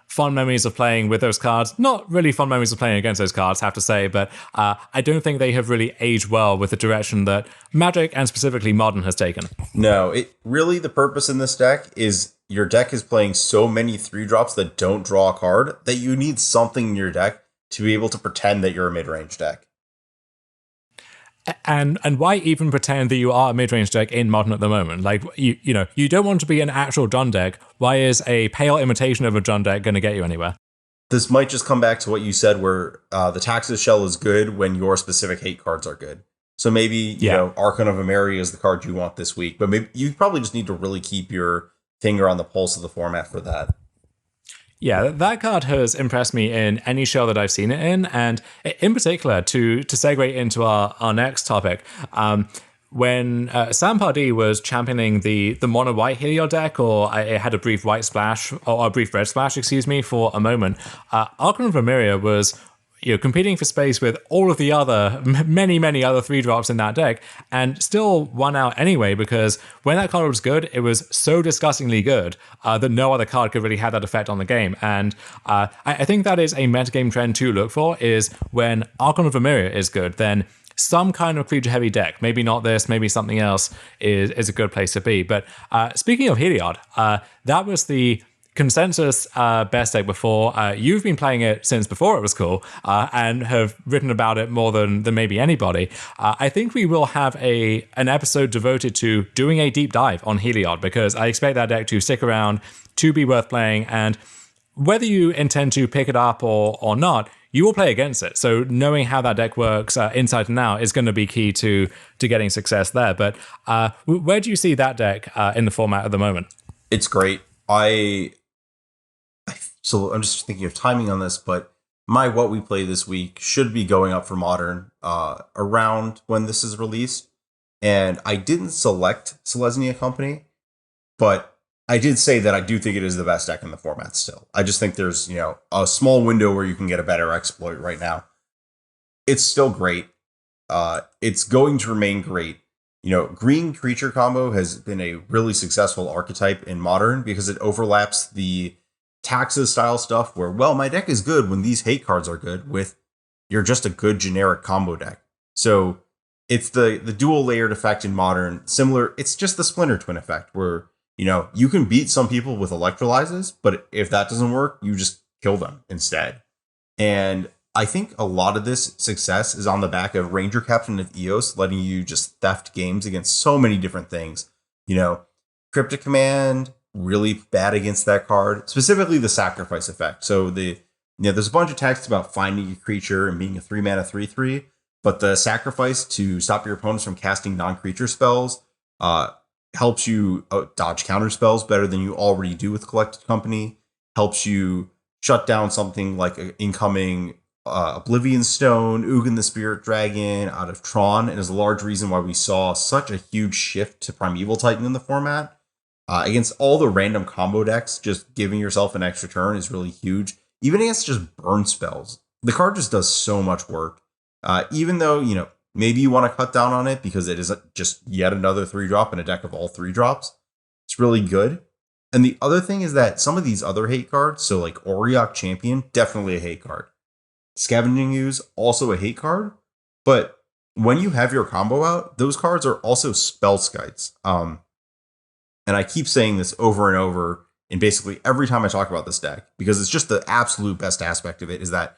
fond memories of playing with those cards. Not really fond memories of playing against those cards, have to say, but I don't think they have really aged well with the direction that Magic and specifically Modern has taken. No, the purpose in this deck is your deck is playing so many 3-drops that don't draw a card that you need something in your deck to be able to pretend that you're a mid-range deck. And why even pretend that you are a mid-range deck in Modern at the moment? Like, you don't want to be an actual Jund deck. Why is a pale imitation of a Jund deck going to get you anywhere? This might just come back to what you said, where the Taxes Shell is good when your specific hate cards are good. So maybe, Archon of Emery is the card you want this week, but maybe you probably just need to really keep your finger on the pulse of the format for that. Yeah, that card has impressed me in any show that I've seen it in, and in particular, to segue into our next topic, when Sam Pardee was championing the mono white Heliod deck, or it had a brief white splash, or a brief red splash, for a moment, Archon of Emeria was competing for space with all of the other, many other 3-drops in that deck, and still won out anyway, because when that card was good, it was so disgustingly good that no other card could really have that effect on the game. And I think that is a metagame trend to look for, is when Archon of Emeria is good, then some kind of creature-heavy deck, maybe not this, maybe something else, is a good place to be. But speaking of Heliod, that was the consensus best deck before. You've been playing it since before it was cool, and have written about it more than maybe anybody. I think we will have an episode devoted to doing a deep dive on Heliod, because I expect that deck to stick around, to be worth playing, and whether you intend to pick it up or not, you will play against it. So knowing how that deck works inside and out is going to be key to getting success there. But where do you see that deck in the format at the moment? It's great. So I'm just thinking of timing on this, but my what we play this week should be going up for Modern around when this is released. And I didn't select Selesnya Company, but I did say that I do think it is the best deck in the format still. I just think there's, a small window where you can get a better exploit right now. It's still great. It's going to remain great. Green creature combo has been a really successful archetype in Modern because it overlaps the taxes style stuff where, well, my deck is good when these hate cards are good with you're just a good generic combo deck. So it's the dual layered effect in Modern. Similar, it's just the Splinter Twin effect where, you can beat some people with electrolyzes, but if that doesn't work, you just kill them instead. And I think a lot of this success is on the back of Ranger Captain of Eos letting you just theft games against so many different things. Cryptic Command, really bad against that card, specifically the sacrifice effect. So there's a bunch of text about finding a creature and being a 3-mana 3/3, but the sacrifice to stop your opponents from casting non-creature spells helps you dodge counter spells better than you already do with Collected Company, helps you shut down something like an incoming Oblivion Stone, Ugin the Spirit Dragon out of Tron, and is a large reason why we saw such a huge shift to Primeval Titan in the format. Against all the random combo decks, just giving yourself an extra turn is really huge. Even against just burn spells, the card just does so much work. Even though, maybe you want to cut down on it because it is just yet another 3-drop in a deck of all 3-drops. It's really good. And the other thing is that some of these other hate cards, so like Auriok Champion, definitely a hate card. Scavenging Ooze, also a hate card. But when you have your combo out, those cards are also spell skites. And I keep saying this over and over in basically every time I talk about this deck, because it's just the absolute best aspect of it is that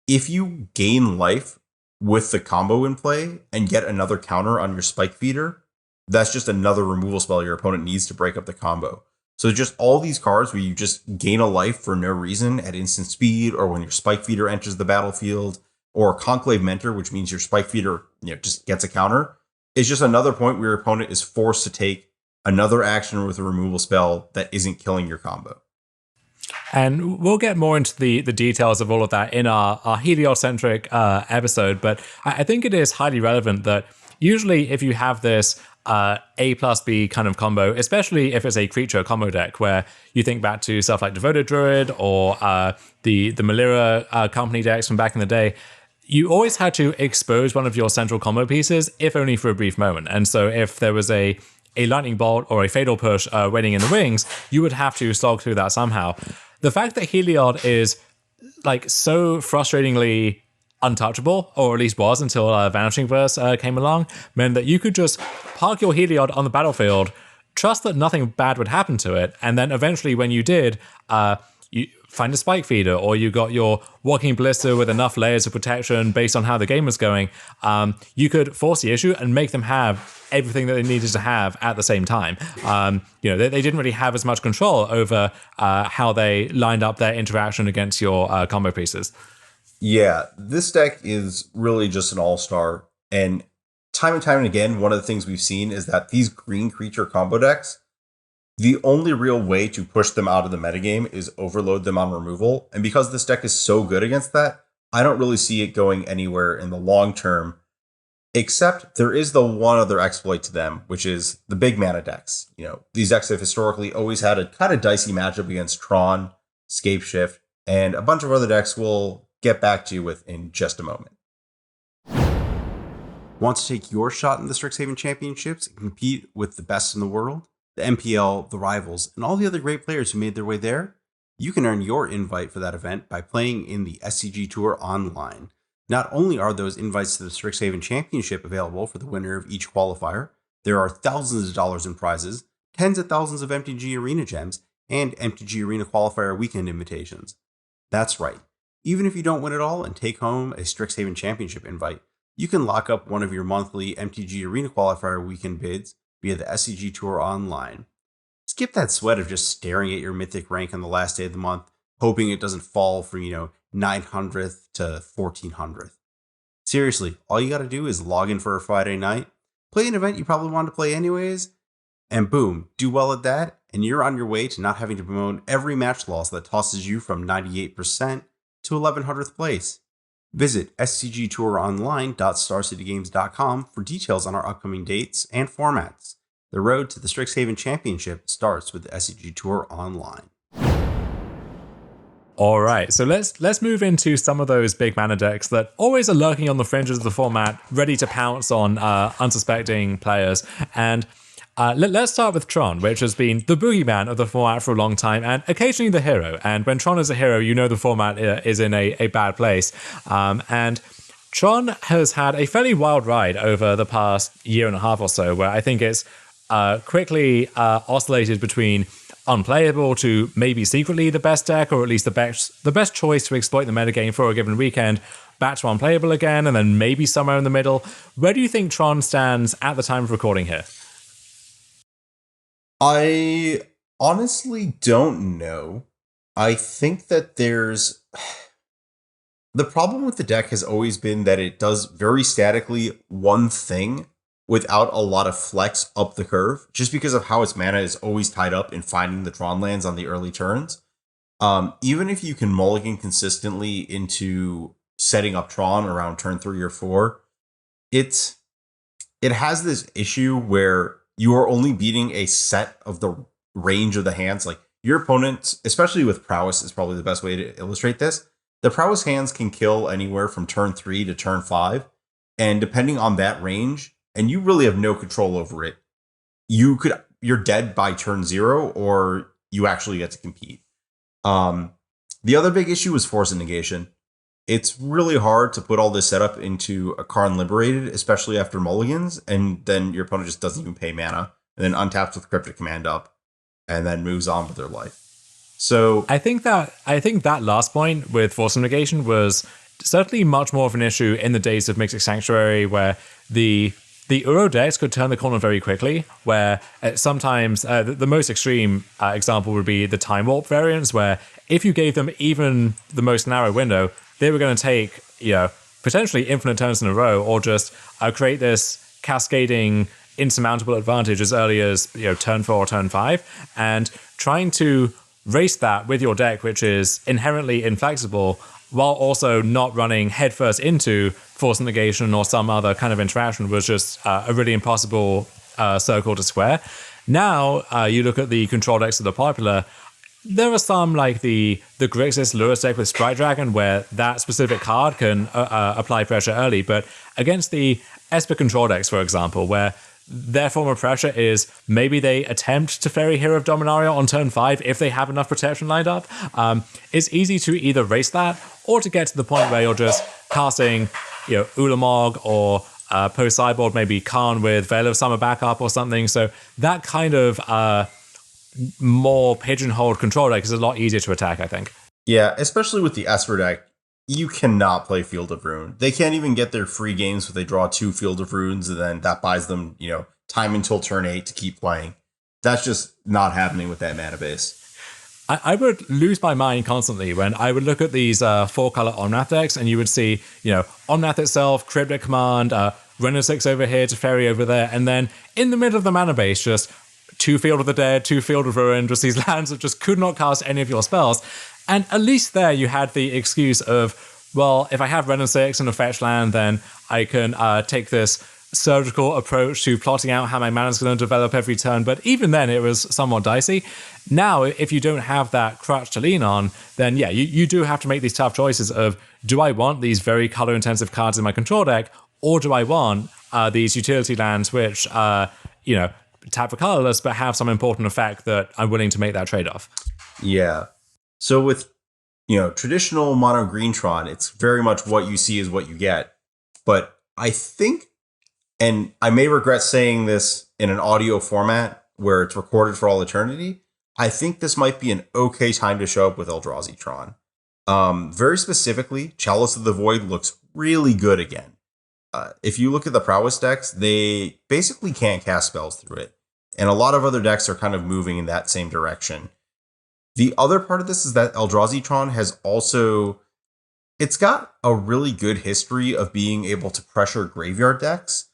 if you gain life with the combo in play and get another counter on your Spike Feeder, that's just another removal spell your opponent needs to break up the combo. So just all these cards where you just gain a life for no reason at instant speed, or when your Spike Feeder enters the battlefield, or Conclave Mentor, which means your Spike Feeder just gets a counter, is just another point where your opponent is forced to take another action with a removal spell that isn't killing your combo. And we'll get more into the details of all of that in our Heliod-centric episode, but I think it is highly relevant that usually if you have this A plus B kind of combo, especially if it's a creature combo deck, where you think back to stuff like Devoted Druid or the Malira Company decks from back in the day, you always had to expose one of your central combo pieces, if only for a brief moment. And so if there was a lightning bolt or a fatal push waiting in the wings, you would have to slog through that somehow. The fact that Heliod is like so frustratingly untouchable, or at least was until Vanishing Verse came along, meant that you could just park your Heliod on the battlefield, trust that nothing bad would happen to it, and then eventually when you did, you find a Spike Feeder, or you got your Walking Ballista with enough layers of protection based on how the game was going, you could force the issue and make them have everything that they needed to have at the same time. They didn't really have as much control over how they lined up their interaction against your combo pieces. Yeah, this deck is really just an all-star. And time and again, one of the things we've seen is that these green creature combo decks, the only real way to push them out of the metagame is overload them on removal. And because this deck is so good against that, I don't really see it going anywhere in the long term, except there is the one other exploit to them, which is the big mana decks. These decks have historically always had a kind of dicey matchup against Tron, Scapeshift, and a bunch of other decks we'll get back to you with in just a moment. Want to take your shot in the Strixhaven Championships and compete with the best in the world? The MPL, the Rivals, and all the other great players who made their way there? You can earn your invite for that event by playing in the SCG Tour online. Not only are those invites to the Strixhaven Championship available for the winner of each qualifier, there are thousands of dollars in prizes, tens of thousands of MTG Arena gems, and MTG Arena Qualifier weekend invitations. That's right. Even if you don't win it all and take home a Strixhaven Championship invite, you can lock up one of your monthly MTG Arena Qualifier weekend bids via the SCG Tour online. Skip that sweat of just staring at your mythic rank on the last day of the month, hoping it doesn't fall for, 900th to 1400th. Seriously, all you gotta do is log in for a Friday night, play an event you probably wanted to play anyways, and boom, do well at that, and you're on your way to not having to bemoan every match loss that tosses you from 98% to 1100th place. Visit scgtouronline.starcitygames.com for details on our upcoming dates and formats. The road to the Strixhaven Championship starts with the SCG Tour Online. All right, so let's move into some of those big mana decks that always are lurking on the fringes of the format, ready to pounce on unsuspecting players. And let's start with Tron, which has been the boogeyman of the format for a long time, and occasionally the hero. And when Tron is a hero, you know the format is in a bad place. And Tron has had a fairly wild ride over the past year and a half or so, where I think it's quickly oscillated between unplayable to maybe secretly the best deck, or at least the best choice to exploit the metagame for a given weekend, back to unplayable again, and then maybe somewhere in the middle. Where do you think Tron stands at the time of recording here? I honestly don't know. I think that the problem with the deck has always been that it does very statically one thing without a lot of flex up the curve, just because of how its mana is always tied up in finding the Tron lands on the early turns. Even if you can mulligan consistently into setting up Tron around turn 3 or 4, it has this issue where you are only beating a set of the range of the hands. Like, your opponents, especially with Prowess, is probably the best way to illustrate this. The Prowess hands can kill anywhere from turn 3 to turn 5, and depending on that range, and you really have no control over it, you're dead by turn 0, or you actually get to compete. The other big issue is Force of Negation. It's really hard to put all this setup into a Karn Liberated, especially after mulligans, and then your opponent just doesn't even pay mana, and then untaps with Cryptic Command up, and then moves on with their life. So I think that last point with Force of Negation was certainly much more of an issue in the days of Mythic Sanctuary, where the Uro decks could turn the corner very quickly, where sometimes the most extreme example would be the Time Warp variants, where if you gave them even the most narrow window, they were going to take, potentially infinite turns in a row, or just create this cascading insurmountable advantage as early as turn 4 or turn 5, and trying to race that with your deck, which is inherently inflexible, while also not running headfirst into Force of Negation or some other kind of interaction, was just a really impossible circle to square. Now, you look at the control decks that are popular, there are some like the Grixis Lewis deck with Sprite Dragon, where that specific card can apply pressure early, but against the Esper control decks, for example, where their form of pressure is maybe they attempt to Fairy Hero of Dominaria on turn 5 if they have enough protection lined up. It's easy to either race that or to get to the point where you're just casting, Ulamog or post-sideboard, maybe Karn with Veil of Summer backup or something. So that kind of more pigeonholed control deck is a lot easier to attack, I think. Yeah, especially with the Esper deck, you cannot play Field of Ruin. They can't even get their free games if they draw 2 Field of Runes, and then that buys them, time until turn 8 to keep playing. That's just not happening with that mana base. I would lose my mind constantly when I would look at these 4-color Omnath decks, and you would see, Omnath itself, Cryptic Command, Renner 6 over here to Fairy over there, and then in the middle of the mana base, just 2 Field of the Dead, 2 Field of Ruin, just these lands that just could not cast any of your spells. And at least there you had the excuse of, well, if I have Renner 6 and a fetch land, then I can take this surgical approach to plotting out how my mana is going to develop every turn. But even then, it was somewhat dicey. Now, if you don't have that crutch to lean on, then yeah, you do have to make these tough choices of, do I want these very color-intensive cards in my control deck, or do I want these utility lands which, tap for colorless, but have some important effect that I'm willing to make that trade-off? Yeah. So with, traditional mono green Tron, it's very much what you see is what you get. But I think, and I may regret saying this in an audio format where it's recorded for all eternity, I think this might be an okay time to show up with Eldrazi Tron. Very specifically, Chalice of the Void looks really good again. If you look at the Prowess decks, they basically can't cast spells through it. And a lot of other decks are kind of moving in that same direction. The other part of this is that Eldrazi Tron has also It's got a really good history of being able to pressure graveyard decks.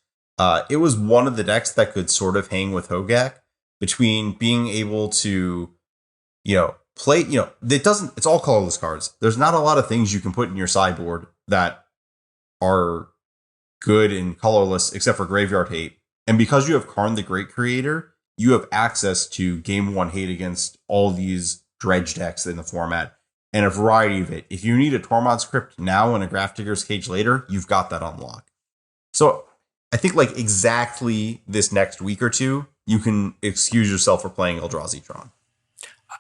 It was one of the decks that could sort of hang with Hogak between being able to, play, it's all colorless cards. There's not a lot of things you can put in your sideboard that are good in colorless except for graveyard hate. And because you have Karn the Great Creator, you have access to game 1 hate against all these dredge decks in the format and a variety of it. If you need a Tormod's Crypt now and a Grafdigger's Cage later, you've got that unlocked. So I think like exactly this next week or two, you can excuse yourself for playing Eldrazi Tron.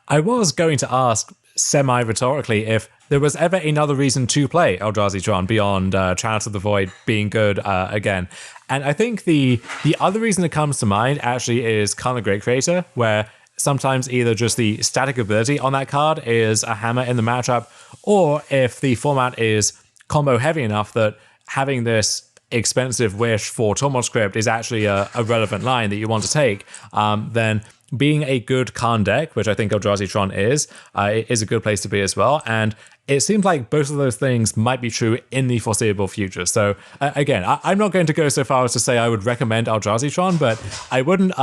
I was going to ask semi-rhetorically if there was ever another reason to play Eldrazi Tron beyond Chalice of the Void being good again. And I think the other reason that comes to mind actually is Karn the Great Creator, where sometimes either just the static ability on that card is a hammer in the matchup, or if the format is combo heavy enough that having this expensive wish for Tormod's Crypt is actually a relevant line that you want to take, then being a good Karn deck, which I think Eldrazi Tron is a good place to be as well. And it seems like both of those things might be true in the foreseeable future. So again, I'm not going to go so far as to say I would recommend Eldrazi Tron, but I wouldn't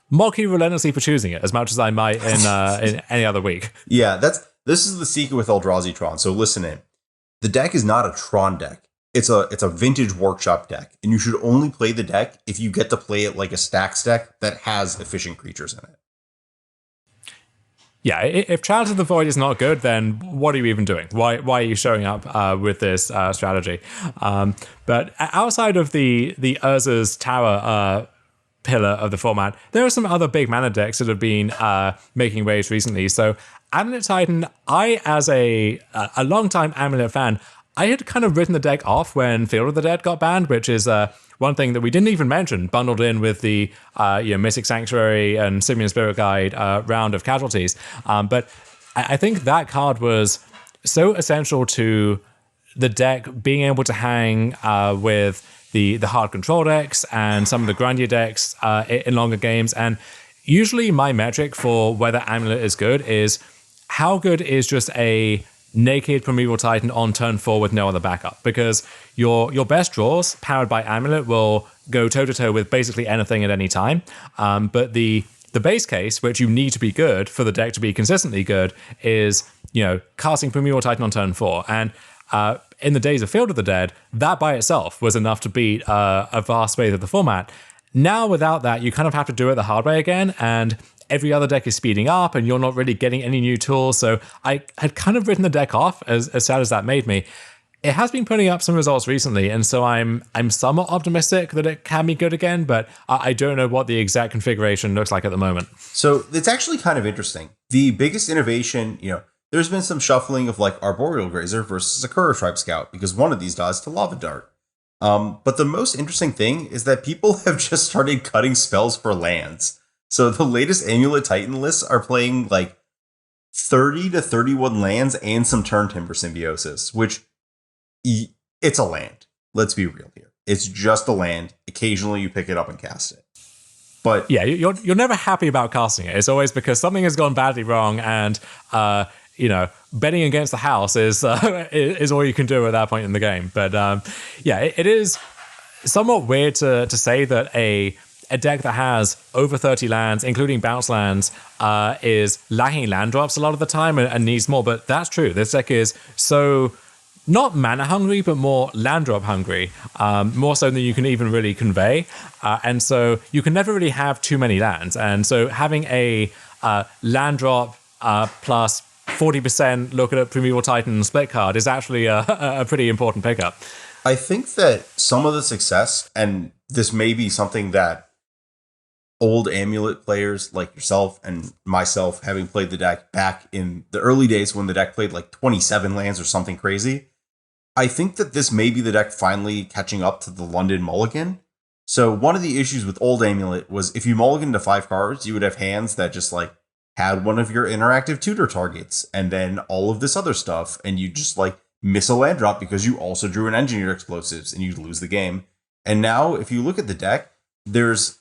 mock you relentlessly for choosing it as much as I might in any other week. Yeah, this is the secret with Eldrazi Tron. So listen in. The deck is not a Tron deck. It's a vintage workshop deck, and you should only play the deck if you get to play it like a stacks deck that has efficient creatures in it. Yeah, if Chalice of the Void is not good, then what are you even doing? Why are you showing up with this strategy? But outside of the Urza's Tower pillar of the format, there are some other big mana decks that have been making waves recently. So Amulet Titan, I, as a long-time Amulet fan, I had kind of written the deck off when Field of the Dead got banned, which is one thing that we didn't even mention, bundled in with the Mystic Sanctuary and Simian Spirit Guide round of casualties. But I think that card was so essential to the deck being able to hang with the hard control decks and some of the grindier decks in longer games. And usually my metric for whether Amulet is good is how good is just a naked Primeval Titan on turn 4 with no other backup, because your best draws powered by Amulet will go toe-to-toe with basically anything at any time. But the base case, which you need to be good for the deck to be consistently good, is casting Primeval Titan on turn 4. And in the days of Field of the Dead, that by itself was enough to beat a vast swathe of the format. Now without that, you kind of have to do it the hard way again, and every other deck is speeding up and you're not really getting any new tools. So I had kind of written the deck off, as sad as that made me. It has been putting up some results recently, and so I'm somewhat optimistic that it can be good again, but I don't know what the exact configuration looks like at the moment. So it's actually kind of interesting. The biggest innovation, there's been some shuffling of like Arboreal Grazer versus Sakura Tribe Scout, because one of these dies to Lava Dart. But the most interesting thing is that people have just started cutting spells for lands. So the latest Amulet Titan lists are playing like 30 to 31 lands and some Turn Timber Symbiosis, which it's a land. Let's be real here. It's just a land. Occasionally you pick it up and cast it. But yeah, you're never happy about casting it. It's always because something has gone badly wrong, and betting against the house is all you can do at that point in the game. But it is somewhat weird to say that a deck that has over 30 lands, including bounce lands, is lacking land drops a lot of the time and needs more. But that's true. This deck is so not mana hungry, but more land drop hungry, more so than you can even really convey. And so you can never really have too many lands. And so having a land drop plus 40% look at Primeval Titan split card is actually a pretty important pickup. I think that some of the success, and this may be something that old Amulet players like yourself and myself, having played the deck back in the early days when the deck played like 27 lands or something crazy, I think that this may be the deck finally catching up to the London Mulligan. So one of the issues with old Amulet was if you mulliganed to 5 cards, you would have hands that just like had one of your interactive tutor targets and then all of this other stuff, and you just like miss a land drop because you also drew an Engineered Explosives and you lose the game. And now if you look at the deck, there's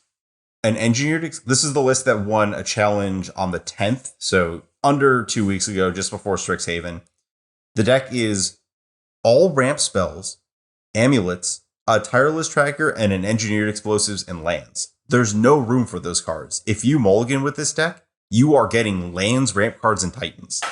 an this is the list that won a challenge on the 10th, so under 2 weeks ago, just before Strixhaven. The deck is all ramp spells, amulets, a tireless tracker, and an engineered explosives and lands. There's no room for those cards. If you mulligan with this deck, you are getting lands, ramp cards, and titans.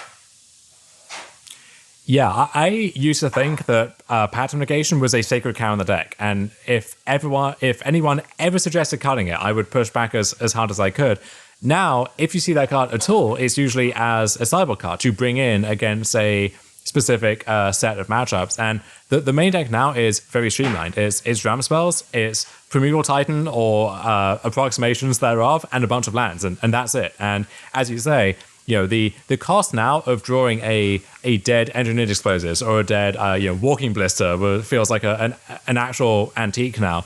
Yeah, I used to think that pattern negation was a sacred cow in the deck, and if anyone ever suggested cutting it, I would push back as hard as I could. Now, if you see that card at all, it's usually as a sideboard card to bring in against a specific set of matchups, and the main deck now is very streamlined. It's ramp spells, it's Primeval Titan or approximations thereof, and a bunch of lands, and that's it. And as you say, the cost now of drawing a dead engineered explosives or a dead walking blister feels like an actual antique now.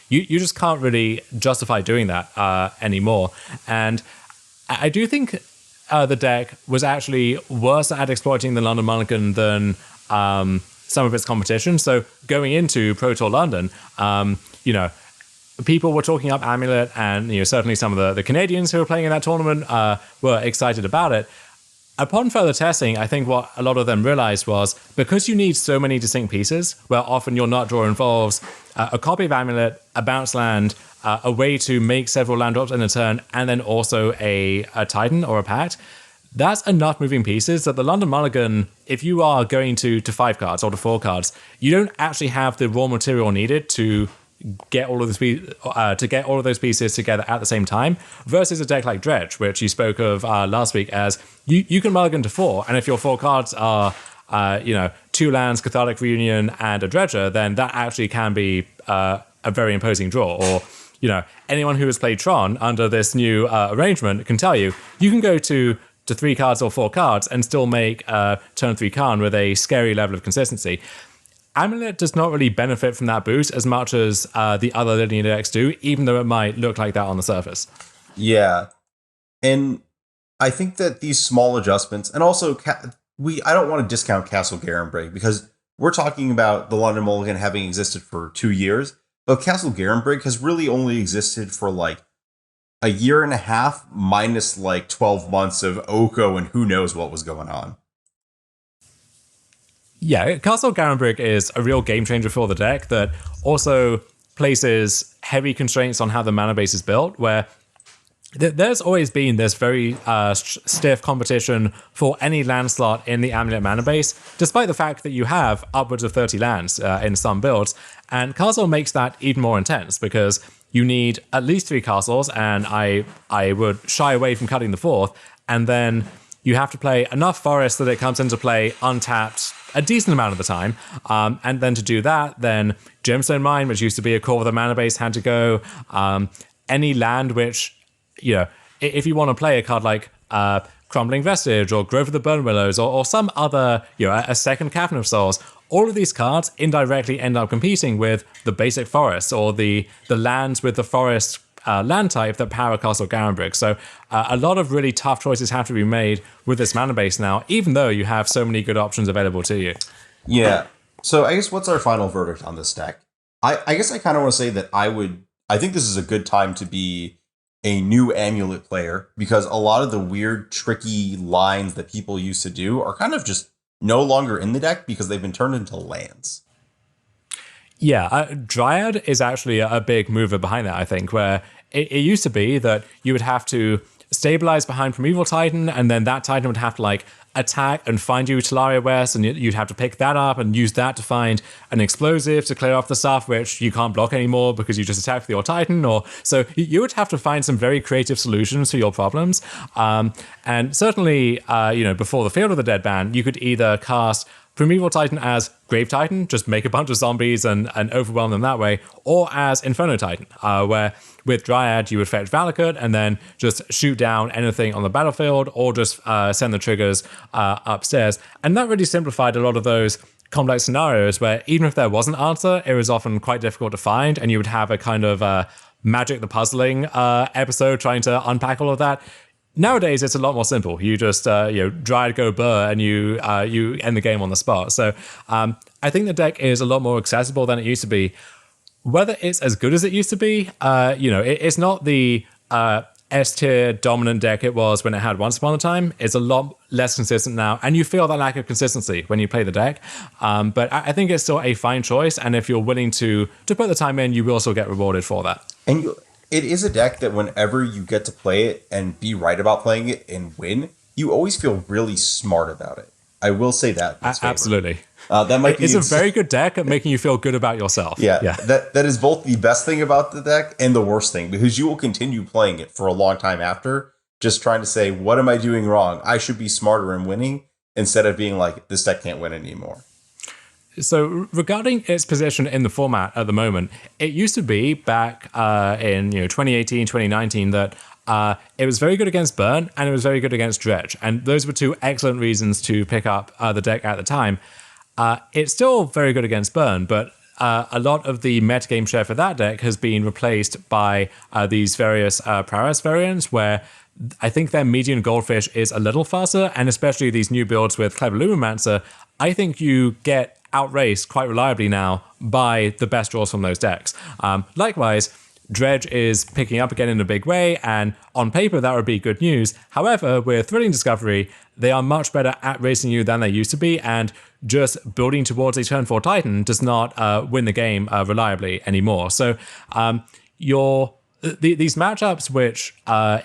You just can't really justify doing that anymore. And I do think the deck was actually worse at exploiting the London Mulligan than some of its competition. So going into Pro Tour London, people were talking up Amulet, and certainly some of the Canadians who were playing in that tournament were excited about it. Upon further testing, I think what a lot of them realized was because you need so many distinct pieces, where often your nut draw involves a copy of Amulet, a bounce land, a way to make several land drops in a turn, and then also a Titan or a Pact. That's enough moving pieces that the London Mulligan, if you are going to 5 cards or to 4 cards, you don't actually have the raw material needed to get all of those pieces together at the same time, versus a deck like Dredge, which you spoke of last week as you can mulligan to 4, and if your 4 cards are 2 lands, Cathartic Reunion, and a Dredger, then that actually can be a very imposing draw. Or anyone who has played Tron under this new arrangement can tell you can go to 3 cards or 4 cards and still make turn 3 Khan with a scary level of consistency. Amulet does not really benefit from that boost as much as the other linear decks do, even though it might look like that on the surface. Yeah. And I think that these small adjustments, and also I don't want to discount Castle Garenbrig, because we're talking about the London Mulligan having existed for 2 years, but Castle Garenbrig has really only existed for like a year and a half minus like 12 months of Oko and who knows what was going on. Yeah, Castle Garenbrig is a real game changer for the deck that also places heavy constraints on how the mana base is built, where there's always been this very stiff competition for any land slot in the Amulet mana base, despite the fact that you have upwards of 30 lands in some builds. And Castle makes that even more intense because you need at least 3 castles, and I would shy away from cutting the 4th, and then you have to play enough forest that it comes into play untapped a decent amount of the time. And then to do that, then Gemstone Mine, which used to be a core of the mana base, had to go. Any land which, if you want to play a card like Crumbling Vestige or Grove of the Burn Willows or some other, a second Cavern of Souls, all of these cards indirectly end up competing with the basic forests or the lands with the forest land type that power Castle Garenbrig. So a lot of really tough choices have to be made with this mana base now, even though you have so many good options available to you. Yeah. So I guess what's our final verdict on this deck? I guess I kind of want to say that I think this is a good time to be a new Amulet player, because a lot of the weird, tricky lines that people used to do are kind of just no longer in the deck because they've been turned into lands. Yeah, Dryad is actually a big mover behind that, I think, where it used to be that you would have to stabilize behind Primeval Titan, and then that Titan would have to attack and find you Talaria West, and you'd have to pick that up and use that to find an explosive to clear off the stuff which you can't block anymore because you just attacked with your Titan. So you would have to find some very creative solutions to your problems. And certainly, before the Field of the Dead ban, you could either cast Primeval Titan as Grave Titan, just make a bunch of zombies and overwhelm them that way, or as Inferno Titan, where with Dryad you would fetch Valakut and then just shoot down anything on the battlefield, or just send the triggers upstairs. And that really simplified a lot of those complex scenarios where even if there was an answer, it was often quite difficult to find, and you would have a kind of Magic the Puzzling episode trying to unpack all of that. Nowadays, it's a lot more simple. You just, Dryad go burr, and you end the game on the spot. So I think the deck is a lot more accessible than it used to be. Whether it's as good as it used to be, it's not the S tier dominant deck it was when it had once upon a time is a lot less consistent now, and you feel that lack of consistency when you play the deck. But I think it's still a fine choice, and if you're willing to put the time in, you will still get rewarded for that. And it is a deck that whenever you get to play it and be right about playing it and win, you always feel really smart about it. I will say that. Absolutely. That might be it's a very good deck at making you feel good about yourself. Yeah. That is both the best thing about the deck and the worst thing, because you will continue playing it for a long time after, just trying to say, what am I doing wrong? I should be smarter in winning, instead of being like, this deck can't win anymore. So regarding its position in the format at the moment, it used to be back in 2018, 2019 that it was very good against Burn and it was very good against Dredge. And those were two excellent reasons to pick up the deck at the time. It's still very good against Burn, but a lot of the metagame share for that deck has been replaced by these various Prowess variants where I think their median Goldfish is a little faster, and especially these new builds with Clever Lumimancer, I think you get outraced quite reliably now by the best draws from those decks. Likewise, Dredge is picking up again in a big way, and on paper that would be good news. However, with Thrilling Discovery, they are much better at racing you than they used to be, and just building towards a turn 4 Titan does not win the game reliably anymore. So these matchups, which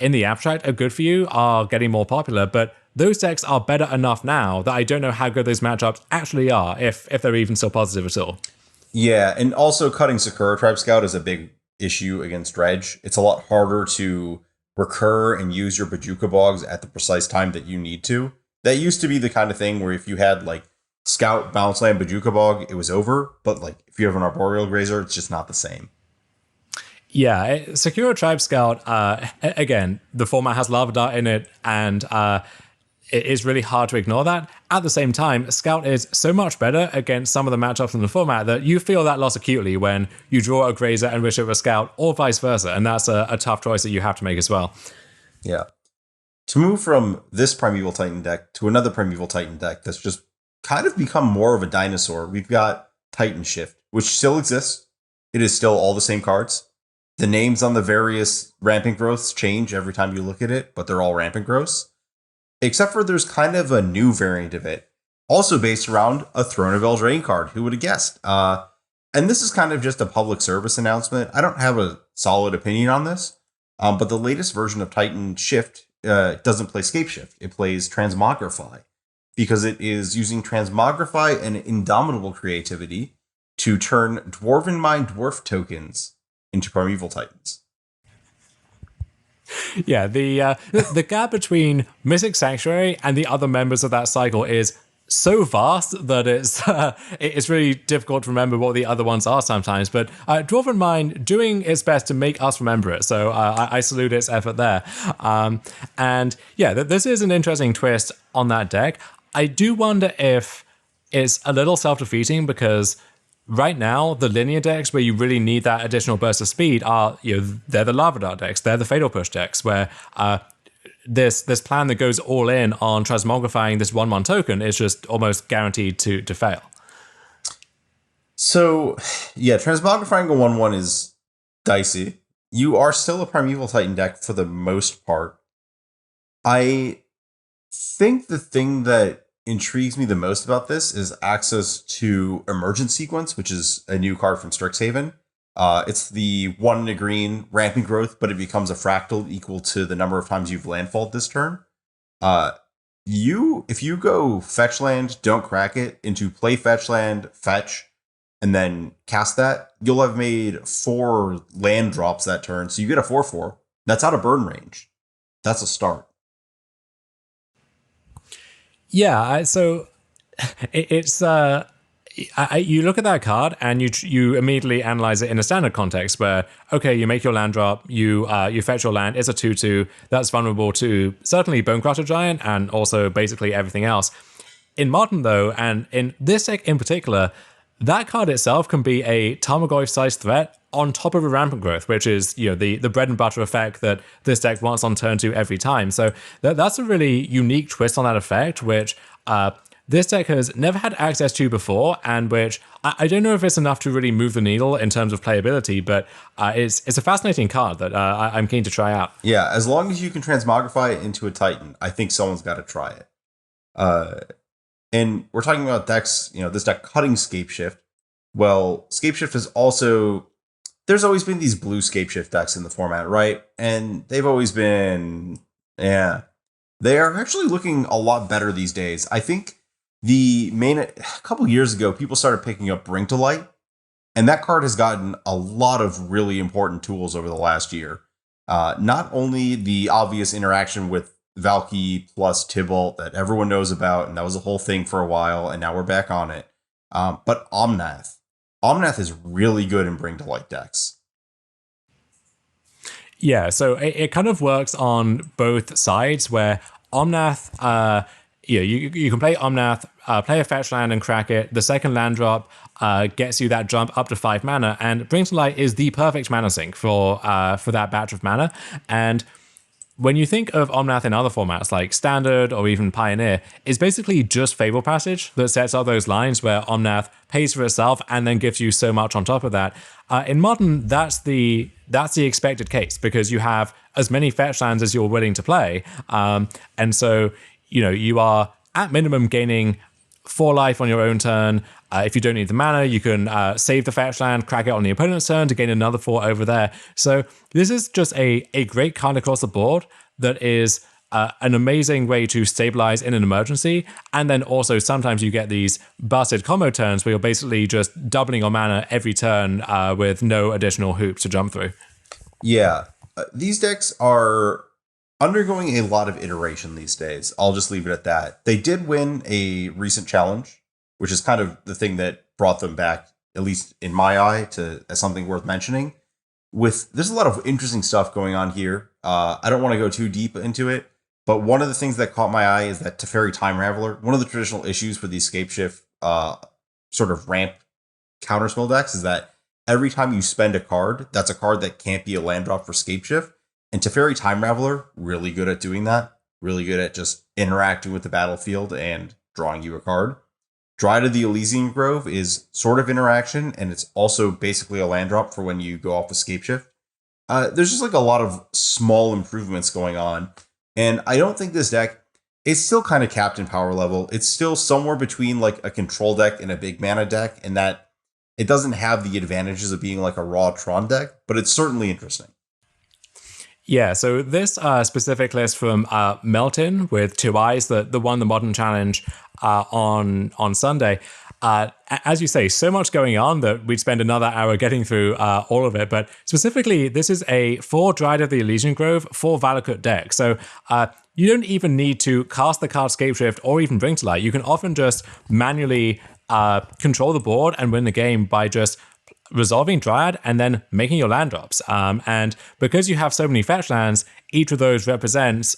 in the abstract are good for you, are getting more popular, but those decks are better enough now that I don't know how good those matchups actually are, if they're even still positive at all. Yeah, and also cutting Sakura Tribe Scout is a big issue against Dredge. It's a lot harder to recur and use your Bajuka Bogs at the precise time that you need to. That used to be the kind of thing where if you had like Scout, Bounce Land, Bajuka Bog, it was over. But like if you have an Arboreal Grazer, it's just not the same. Yeah, Sakura Tribe Scout, again, the format has Lava Dart in it, and it is really hard to ignore that. At the same time, Scout is so much better against some of the matchups in the format that you feel that loss acutely when you draw a Grazer and wish it was Scout, or vice versa, and that's a tough choice that you have to make as well. Yeah. To move from this Primeval Titan deck to another Primeval Titan deck that's just kind of become more of a dinosaur, we've got Titan Shift, which still exists. It is still all the same cards. The names on the various rampant growths change every time you look at it, but they're all rampant growths. Except for there's kind of a new variant of it, also based around a Throne of Eldraine card. Who would have guessed? And this is kind of just a public service announcement. I don't have a solid opinion on this, but the latest version of Titan Shift doesn't play Scape Shift. It plays Transmogrify, because it is using Transmogrify and Indomitable Creativity to turn Dwarven Mind Dwarf tokens into Primeval Titans. Yeah, the gap between Mystic Sanctuary and the other members of that cycle is so vast that it's really difficult to remember what the other ones are sometimes. But Dwarven Mind doing its best to make us remember it, so I salute its effort there. And yeah, this is an interesting twist on that deck. I do wonder if it's a little self-defeating, because right now, the linear decks where you really need that additional burst of speed are, they're the Lava Dart decks, they're the Fatal Push decks, where this plan that goes all in on transmogrifying this 1/1 token is just almost guaranteed to fail. So, yeah, transmogrifying a 1/1 is dicey. You are still a Primeval Titan deck for the most part. I think the thing that intrigues me the most about this is access to Emergent Sequence, which is a new card from Strixhaven. It's the 1 in a green ramping growth, but it becomes a fractal equal to the number of times you've landfalled this turn. If you go fetch land, don't crack it, into play fetch land, fetch, and then cast that, you'll have made 4 land drops that turn. So you get a 4/4. That's out of burn range. That's a start. Yeah, so it's you look at that card and you immediately analyze it in a standard context where, okay, you make your land drop, you fetch your land, it's a 2/2, that's vulnerable to certainly Bonecrusher Giant and also basically everything else. In Modern though, and in this deck in particular, that card itself can be a Tarmogoyf-sized threat on top of a Rampant Growth, which is the bread and butter effect that this deck wants on turn 2 every time. So that's a really unique twist on that effect, which this deck has never had access to before, and which I don't know if it's enough to really move the needle in terms of playability, but it's a fascinating card that I'm keen to try out. Yeah, as long as you can transmogrify it into a Titan, I think someone's got to try it. And we're talking about decks, this deck cutting Scapeshift. Well, Scapeshift is also... There's always been these blue Scapeshift decks in the format, right? And they've always been... Yeah. They are actually looking a lot better these days. I think a couple years ago, people started picking up Bring to Light, and that card has gotten a lot of really important tools over the last year. Not only the obvious interaction with Valky plus Tybalt that everyone knows about, and that was a whole thing for a while, and now we're back on it, but Omnath. Omnath is really good in Bring to Light decks. Yeah, so it kind of works on both sides, where Omnath, you can play Omnath, play a fetch land and crack it. The second land drop gets you that jump up to 5 mana, and Bring to Light is the perfect mana sink for that batch of mana. And when you think of Omnath in other formats like Standard or even Pioneer, it's basically just Fable Passage that sets up those lines where Omnath pays for itself and then gives you so much on top of that. In Modern, that's the expected case, because you have as many fetch lands as you're willing to play. And so, you are at minimum gaining 4 life on your own turn. If you don't need the mana, you can save the fetch land, crack it on the opponent's turn to gain another 4 over there. So this is just a great card across the board that is an amazing way to stabilize in an emergency. And then also sometimes you get these busted combo turns where you're basically just doubling your mana every turn with no additional hoops to jump through. Yeah, these decks are undergoing a lot of iteration these days. I'll just leave it at that. They did win a recent challenge, which is kind of the thing that brought them back, at least in my eye, as something worth mentioning. There's a lot of interesting stuff going on here. I don't want to go too deep into it, but one of the things that caught my eye is that Teferi Time Raveler, one of the traditional issues for these Scapeshift sort of ramp counterspell decks is that every time you spend a card, that's a card that can't be a land drop for Scapeshift. And Teferi Time Raveler, really good at doing that. Really good at just interacting with the battlefield and drawing you a card. Dryad of the Elysian Grove is sort of interaction, and it's also basically a land drop for when you go off with Scapeshift. There's just like a lot of small improvements going on. And I don't think this deck, it's still kind of capped in power level. It's still somewhere between like a control deck and a big mana deck, and that it doesn't have the advantages of being like a raw Tron deck, but it's certainly interesting. Yeah, so this specific list from Melton with 2 eyes that won the Modern Challenge on Sunday. As you say, so much going on that we'd spend another hour getting through all of it. But specifically, this is a 4 Dryad of the Elysian Grove, 4 Valakut deck. So you don't even need to cast the card Scapeshift or even Bring to Light. You can often just manually control the board and win the game by just resolving Dryad and then making your land drops. And because you have so many fetch lands, each of those represents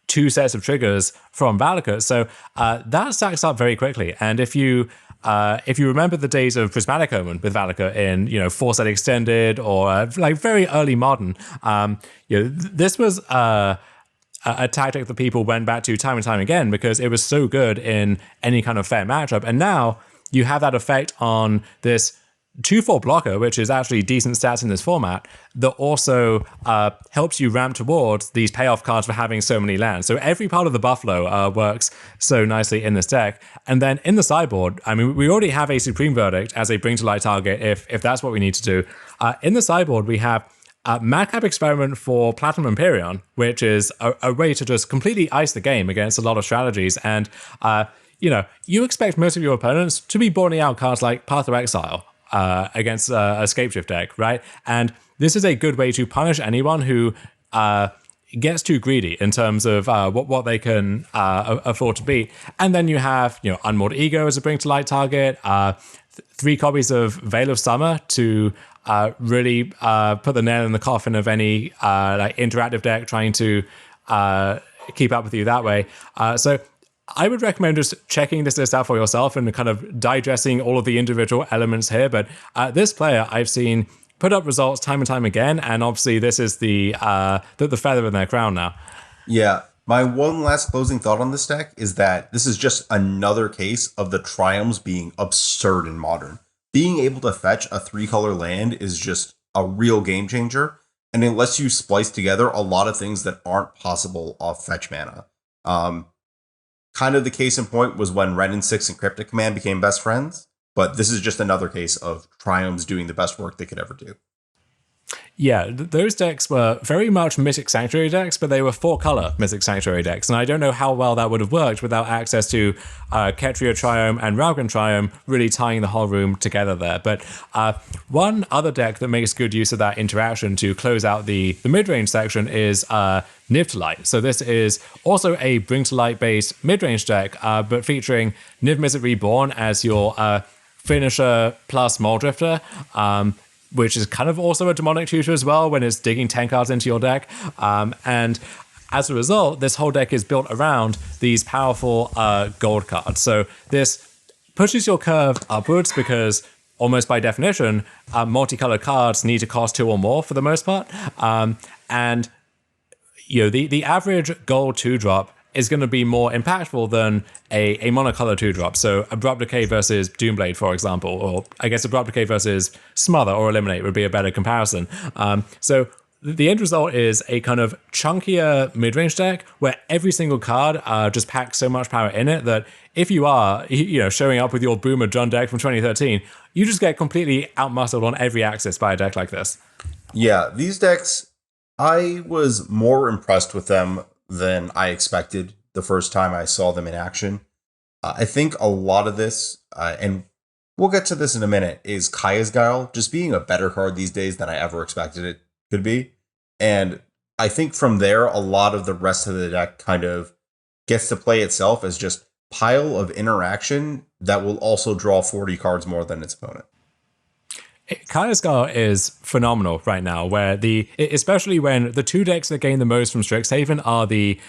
2 sets of triggers from Valakut. So that stacks up very quickly. And if you remember the days of Prismatic Omen with Valakut in 4-set extended or like very early Modern, this was a tactic that people went back to time and time again because it was so good in any kind of fair matchup. And now you have that effect on this 2/4 blocker, which is actually decent stats in this format, that also helps you ramp towards these payoff cards for having so many lands. So every part of the Buffalo works so nicely in this deck. And then in the sideboard, I mean, we already have a Supreme Verdict as a Bring to Light target if that's what we need to do. In the sideboard, we have Madcap Experiment for Platinum Empyrean, which is a way to just completely ice the game against a lot of strategies. And, you expect most of your opponents to be boarding out cards like Path of Exile against a Scapeshift deck, right? And this is a good way to punish anyone who gets too greedy in terms of what they can afford to beat. And then you have, Unmoored Ego as a Bring to Light target, 3 copies of Veil of Summer to really put the nail in the coffin of any like interactive deck trying to keep up with you that way. So I would recommend just checking this list out for yourself and kind of digesting all of the individual elements here. But this player I've seen put up results time and time again, and obviously this is the feather in their crown now. Yeah, My one last closing thought on this deck is that this is just another case of the Triomes being absurd in Modern. Being able to fetch a 3-color land is just a real game changer, and it lets you splice together a lot of things that aren't possible off fetch mana. Kind of the case in point was when Ren and 6 and Cryptic Command became best friends, but this is just another case of Triomes doing the best work they could ever do. Yeah, those decks were very much Mythic Sanctuary decks, but they were 4-color Mythic Sanctuary decks, and I don't know how well that would have worked without access to Ketria Triome and Ralgren Triome really tying the whole room together there. But one other deck that makes good use of that interaction to close out the mid-range section is Niv to Light. So this is also a Bring to Light based mid-range deck, but featuring Niv Mizzet Reborn as your finisher plus Muldrifter, which is kind of also a demonic tutor as well when it's digging 10 cards into your deck. And as a result, this whole deck is built around these powerful gold cards. So this pushes your curve upwards because almost by definition, multicolored cards need to cost 2 or more for the most part. And you know, the average gold 2-drop is going to be more impactful than a monocolor 2-drop. So Abrupt Decay versus Doomblade, for example, or I guess Abrupt Decay versus Smother or Eliminate would be a better comparison. So the end result is a kind of chunkier mid-range deck where every single card just packs so much power in it that if you are, showing up with your Boomer John deck from 2013, you just get completely outmuscled on every axis by a deck like this. Yeah, these decks, I was more impressed with them than I expected the first time I saw them in action. I think a lot of this, and we'll get to this in a minute, is Kaya's Guile just being a better card these days than I ever expected it could be. And I think from there, a lot of the rest of the deck kind of gets to play itself as just pile of interaction that will also draw 40 cards more than its opponent. Kaya's Guile is phenomenal right now, especially when the 2 decks that gain the most from Strixhaven are the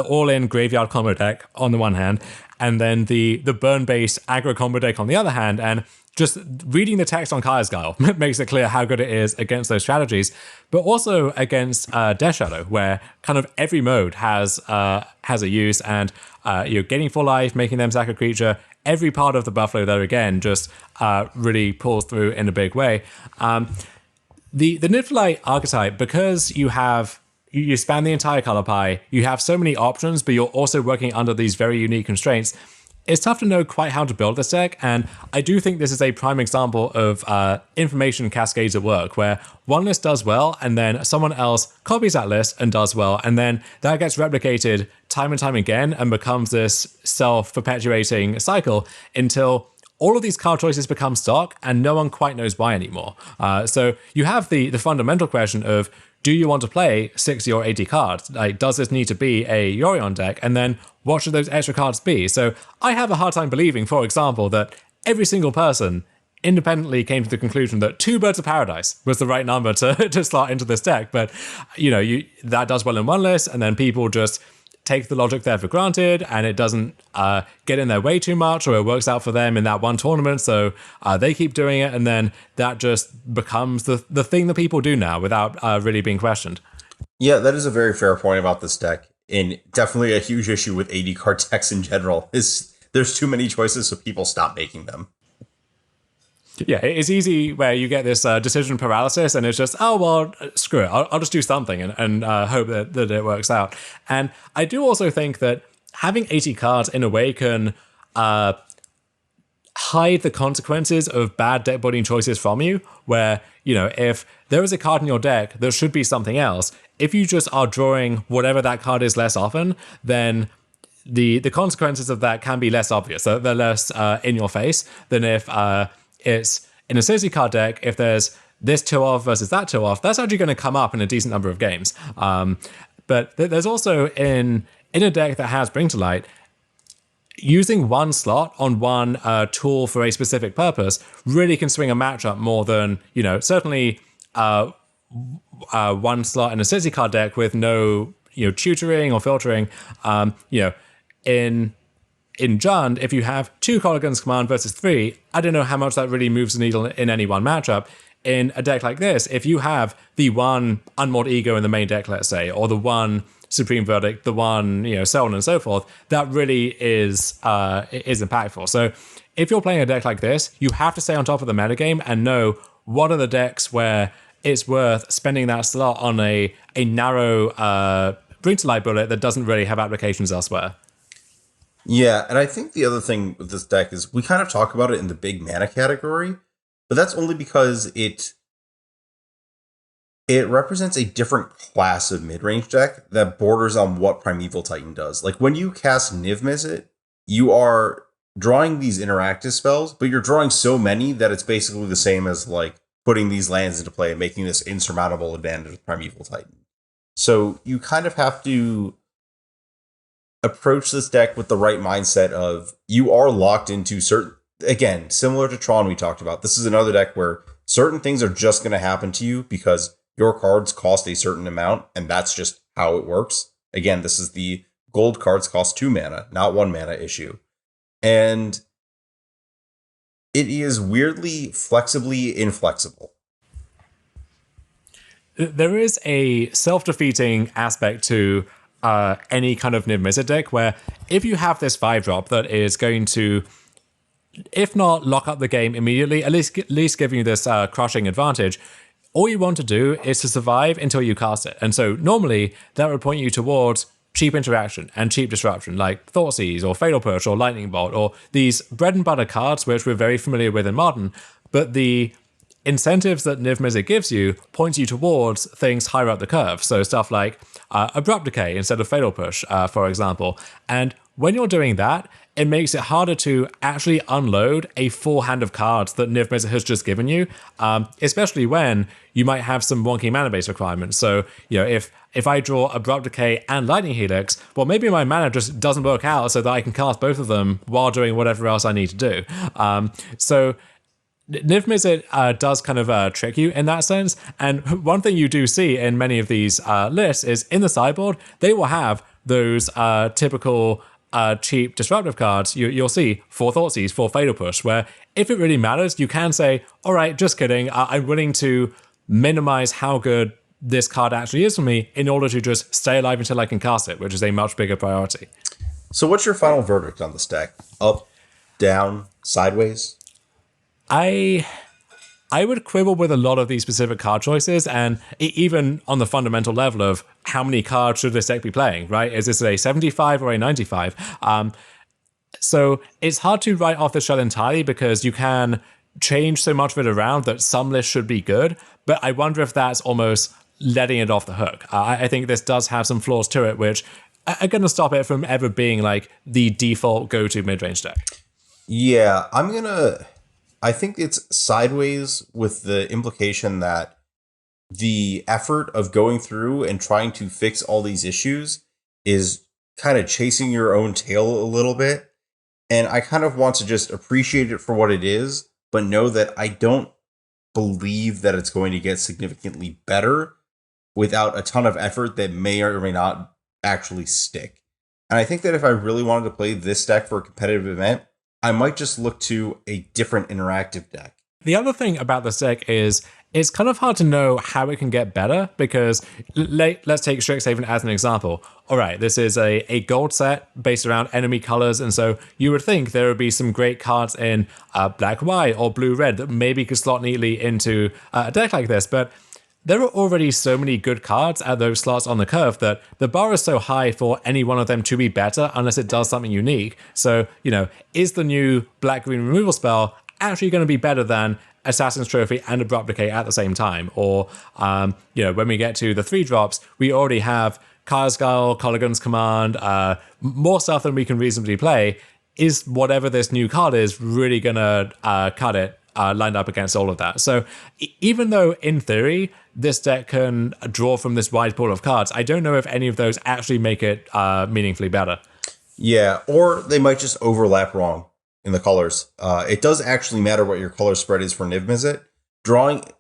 all-in graveyard combo deck on the one hand, and then the burn-based aggro combo deck on the other hand. And just reading the text on Kaya's Guile makes it clear how good it is against those strategies, but also against Death Shadow, where kind of every mode has a use, and you're getting full life, making them sack a creature. Every part of the Buffalo, though, again, just really pulls through in a big way. The Niv to Light archetype, because you span the entire color pie, you have so many options, but you're also working under these very unique constraints. It's tough to know quite how to build this deck, and I do think this is a prime example of information cascades at work, where one list does well, and then someone else copies that list and does well, and then that gets replicated time and time again and becomes this self-perpetuating cycle until all of these card choices become stock and no one quite knows why anymore. So you have the fundamental question of, do you want to play 60 or 80 cards? Like, does this need to be a Yorion deck? And then what should those extra cards be? So I have a hard time believing, for example, that every single person independently came to the conclusion that 2 Birds of Paradise was the right number to slot into this deck. But, that does well in one list, and then people just take the logic there for granted, and it doesn't get in their way too much, or it works out for them in that one tournament, so they keep doing it, and then that just becomes the thing that people do now without really being questioned. Yeah, that is a very fair point about this deck, and definitely a huge issue with 80 card decks in general is there's too many choices, so people stop making them. Yeah, it's easy where you get this decision paralysis, and it's just, oh, well, screw it. I'll just do something and hope that it works out. And I do also think that having 80 cards in a way can hide the consequences of bad deck building choices from you, where, if there is a card in your deck that should be something else, if you just are drawing whatever that card is less often, then the consequences of that can be less obvious. So they're less in your face than if it's in a 60 card deck. If there's this 2-off versus that 2-off, that's actually going to come up in a decent number of games. But there's also in a deck that has Bring to Light, using one slot on one tool for a specific purpose really can swing a matchup more than, certainly one slot in a 60 card deck with no, tutoring or filtering, in Jund, if you have 2 Colligan's Command versus 3, I don't know how much that really moves the needle in any one matchup. In a deck like this, if you have the one Unmoored Ego in the main deck, let's say, or the one Supreme Verdict, the one, so on and so forth, that really is impactful. So if you're playing a deck like this, you have to stay on top of the metagame and know what are the decks where it's worth spending that slot on a narrow bring to light bullet that doesn't really have applications elsewhere. Yeah, and I think the other thing with this deck is we kind of talk about it in the big mana category, but that's only because it represents a different class of mid-range deck that borders on what Primeval Titan does. Like when you cast Niv Mizzet, you are drawing these interactive spells, but you're drawing so many that it's basically the same as like putting these lands into play and making this insurmountable advantage with Primeval Titan. So you kind of have to approach this deck with the right mindset of you are locked into certain, again, similar to Tron we talked about. This is another deck where certain things are just going to happen to you because your cards cost a certain amount, and that's just how it works. Again, this is the gold cards cost 2 mana, not 1 mana issue. And it is weirdly flexibly inflexible. There is a self-defeating aspect to any kind of Niv Mizzet deck where if you have this 5-drop that is going to, if not lock up the game immediately, at least giving you this crushing advantage, all you want to do is to survive until you cast it. And so normally that would point you towards cheap interaction and cheap disruption, like Thoughtseize or Fatal Push or Lightning Bolt, or these bread and butter cards which we're very familiar with in Modern, but the incentives that Niv Mizzet gives you points you towards things higher up the curve. So stuff like Abrupt Decay instead of Fatal Push, for example. And when you're doing that, it makes it harder to actually unload a full hand of cards that Niv Mizzet has just given you, especially when you might have some wonky mana base requirements. So, if I draw Abrupt Decay and Lightning Helix, well, maybe my mana just doesn't work out so that I can cast both of them while doing whatever else I need to do. So Niv Mizzet does kind of trick you in that sense. And one thing you do see in many of these lists is in the sideboard, they will have those typical cheap disruptive cards. You'll see 4 Thoughtseize, 4 Fatal Push, where if it really matters, you can say, all right, just kidding, I'm willing to minimize how good this card actually is for me in order to just stay alive until I can cast it, which is a much bigger priority. So what's your final verdict on this deck? Up, down, sideways? I would quibble with a lot of these specific card choices, and even on the fundamental level of how many cards should this deck be playing, right? Is this a 75 or a 95? So it's hard to write off the shell entirely because you can change so much of it around that some lists should be good, but I wonder if that's almost letting it off the hook. I think this does have some flaws to it, which are going to stop it from ever being like the default go-to mid-range deck. Yeah, I think it's sideways with the implication that the effort of going through and trying to fix all these issues is kind of chasing your own tail a little bit. And I kind of want to just appreciate it for what it is, but know that I don't believe that it's going to get significantly better without a ton of effort that may or may not actually stick. And I think that if I really wanted to play this deck for a competitive event, I might just look to a different interactive deck. The other thing about this deck is it's kind of hard to know how it can get better because let's take Strixhaven as an example. All right, this is a gold set based around enemy colors, and so you would think there would be some great cards in black-white or blue-red that maybe could slot neatly into a deck like this, but there are already so many good cards at those slots on the curve that the bar is so high for any one of them to be better unless it does something unique. So, is the new black-green removal spell actually going to be better than Assassin's Trophy and Abrupt Decay at the same time? Or, when we get to the 3-drops, we already have Kaya's Guile, Colligan's Command, more stuff than we can reasonably play. Is whatever this new card is really going to cut it? Lined up against all of that. So even though in theory this deck can draw from this wide pool of cards, I don't know if any of those actually make it meaningfully better. Yeah, or they might just overlap wrong in the colors. It does actually matter what your color spread is for Niv Mizzet.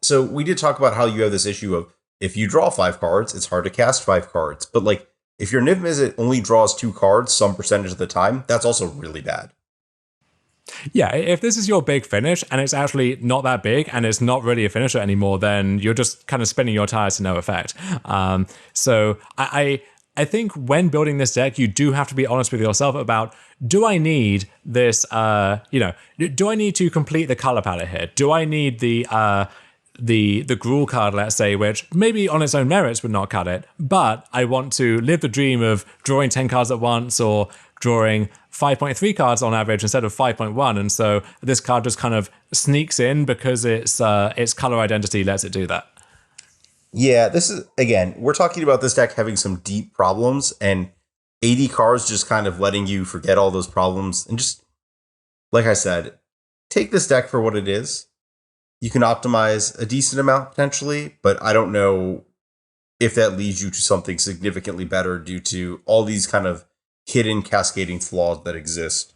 So we did talk about how you have this issue of if you draw 5 cards, it's hard to cast 5 cards. But like if your Niv Mizzet only draws 2 cards some percentage of the time, that's also really bad. Yeah, if this is your big finish and it's actually not that big and it's not really a finisher anymore, then you're just kind of spinning your tires to no effect. So I I think when building this deck, you do have to be honest with yourself about, do I need this, do I need to complete the color palette here? Do I need the Gruul card, let's say, which maybe on its own merits would not cut it, but I want to live the dream of drawing 10 cards at once or drawing 5.3 cards on average instead of 5.1, and so this card just kind of sneaks in because its color identity lets it do that. Yeah, this is, again, we're talking about this deck having some deep problems, and 80 cards just kind of letting you forget all those problems, and just, like I said, take this deck for what it is. You can optimize a decent amount potentially, but I don't know if that leads you to something significantly better due to all these kind of hidden cascading flaws that exist.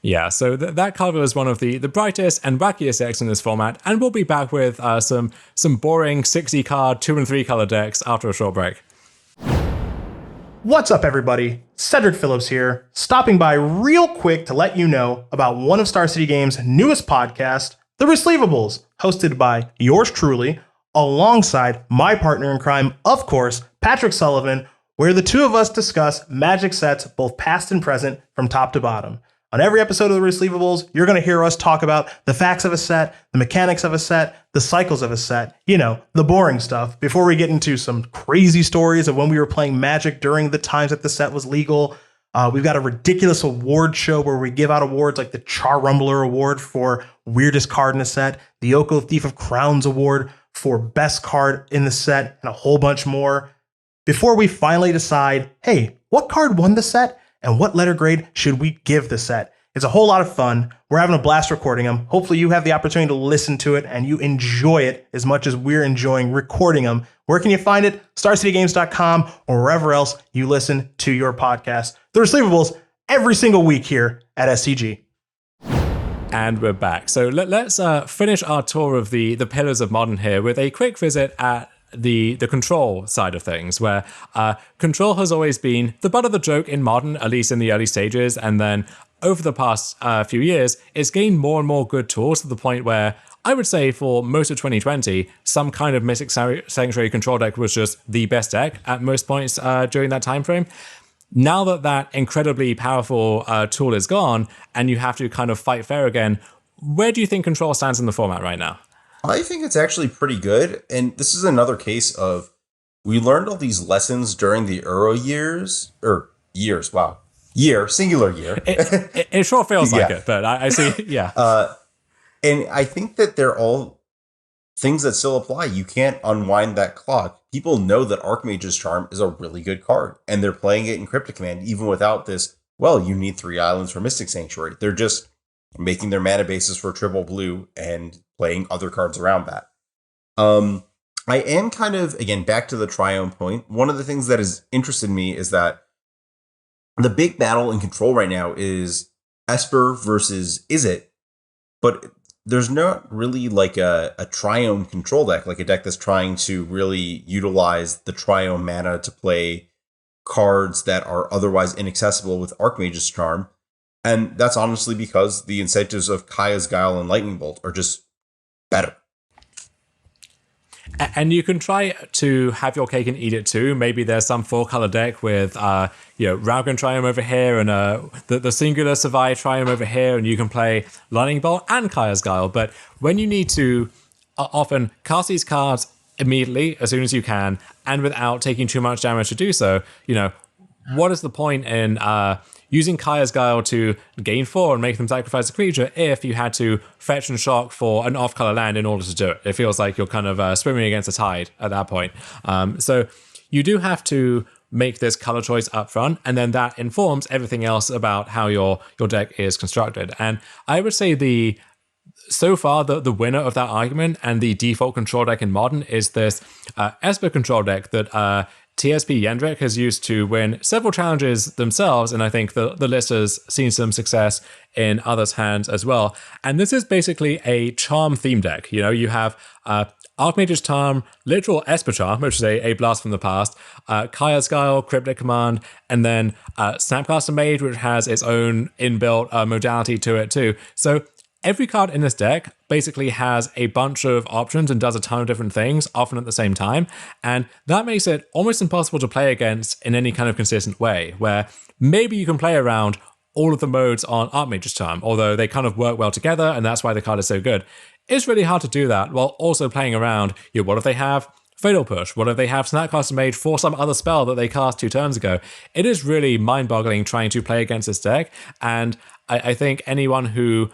Yeah, so that covers one of the brightest and wackiest decks in this format, and we'll be back with some boring 60 card 2 and 3 color decks after a short break. What's up, everybody? Cedric Phillips here, stopping by real quick to let you know about one of Star City Games' newest podcasts, The Receivables, hosted by yours truly, alongside my partner in crime, of course, Patrick Sullivan, where the two of us discuss Magic sets, both past and present, from top to bottom. On every episode of The Receivables, you're going to hear us talk about the facts of a set, the mechanics of a set, the cycles of a set, the boring stuff, before we get into some crazy stories of when we were playing Magic during the times that the set was legal. We've got a ridiculous award show where we give out awards like the Char Rumbler Award for weirdest card in a set, the Oko Thief of Crowns Award for best card in the set, and a whole bunch more. Before we finally decide, hey, what card won the set and what letter grade should we give the set? It's a whole lot of fun. We're having a blast recording them. Hopefully you have the opportunity to listen to it and you enjoy it as much as we're enjoying recording them. Where can you find it? StarCityGames.com or wherever else you listen to your podcast. The Receivables every single week here at SCG. And we're back. So let's finish our tour of the pillars of Modern here with a quick visit at the control side of things, where control has always been the butt of the joke in Modern, at least in the early stages, and then over the past few years, it's gained more and more good tools to the point where I would say for most of 2020, some kind of Mystic Sanctuary control deck was just the best deck at most points during that time frame. Now that incredibly powerful tool is gone, and you have to kind of fight fair again, where do you think control stands in the format right now? I think it's actually pretty good, and this is another case of we learned all these lessons during the Euro singular year. It sure feels like it, but I see, yeah. And I think that they're all things that still apply. You can't unwind that clock. People know that Archmage's Charm is a really good card, and they're playing it in Cryptic Command, even without this, you need 3 islands for Mystic Sanctuary. They're just making their mana bases for triple blue and playing other cards around that. I am kind of, again, back to the Triome point. One of the things that has interested me is that the big battle in control right now is Esper versus Izzet, but there's not really like a Triome control deck, like a deck that's trying to really utilize the Triome mana to play cards that are otherwise inaccessible with Archmage's Charm. And that's honestly because the incentives of Kaya's Guile and Lightning Bolt are just better. And you can try to have your cake and eat it too. Maybe there's some 4-color deck with, Raugan Triome over here and the Singular Survive Triome over here, and you can play Lightning Bolt and Kaya's Guile. But when you need to often cast these cards immediately, as soon as you can, and without taking too much damage to do so, what is the point in using Kaya's Guile to gain 4 and make them sacrifice a creature if you had to fetch and shock for an off-color land in order to do it? It feels like you're kind of swimming against the tide at that point. So you do have to make this color choice up front, and then that informs everything else about how your deck is constructed. And I would say so far, the winner of that argument and the default control deck in Modern is this Esper control deck that TSP Yendrick has used to win several challenges themselves, and I think the list has seen some success in others' hands as well. And this is basically a charm theme deck. You have Archmage's Charm, literal Esper Charm, which is a blast from the past, Kaya's Guile, Cryptic Command, and then Snapcaster Mage, which has its own inbuilt modality to it too. So every card in this deck basically has a bunch of options and does a ton of different things, often at the same time. And that makes it almost impossible to play against in any kind of consistent way, where maybe you can play around all of the modes on Archmage's Charm, although they kind of work well together, and that's why the card is so good. It's really hard to do that while also playing around, what if they have Fatal Push? What if they have Snapcaster Mage for some other spell that they cast 2 turns ago? It is really mind-boggling trying to play against this deck, and I think anyone who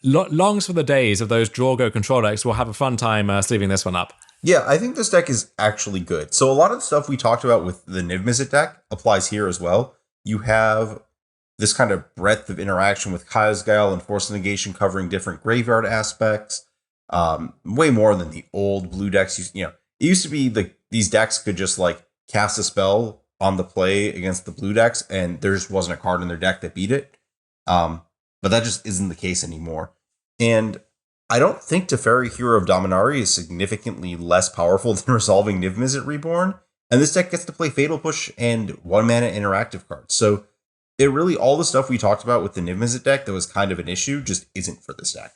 longs for the days of those draw-go control decks will have a fun time sleeving this one up. Yeah, I think this deck is actually good. So a lot of the stuff we talked about with the Niv Mizzet deck applies here as well. You have this kind of breadth of interaction with Kaya's Guile and Force Negation covering different graveyard aspects, way more than the old blue decks. It used to be these decks could just like cast a spell on the play against the blue decks, and there just wasn't a card in their deck that beat it. But that just isn't the case anymore. And I don't think Teferi, Hero of Dominaria is significantly less powerful than resolving Niv Mizzet Reborn. And this deck gets to play Fatal Push and 1-mana interactive cards. So it really, all the stuff we talked about with the Niv Mizzet deck that was kind of an issue just isn't for this deck.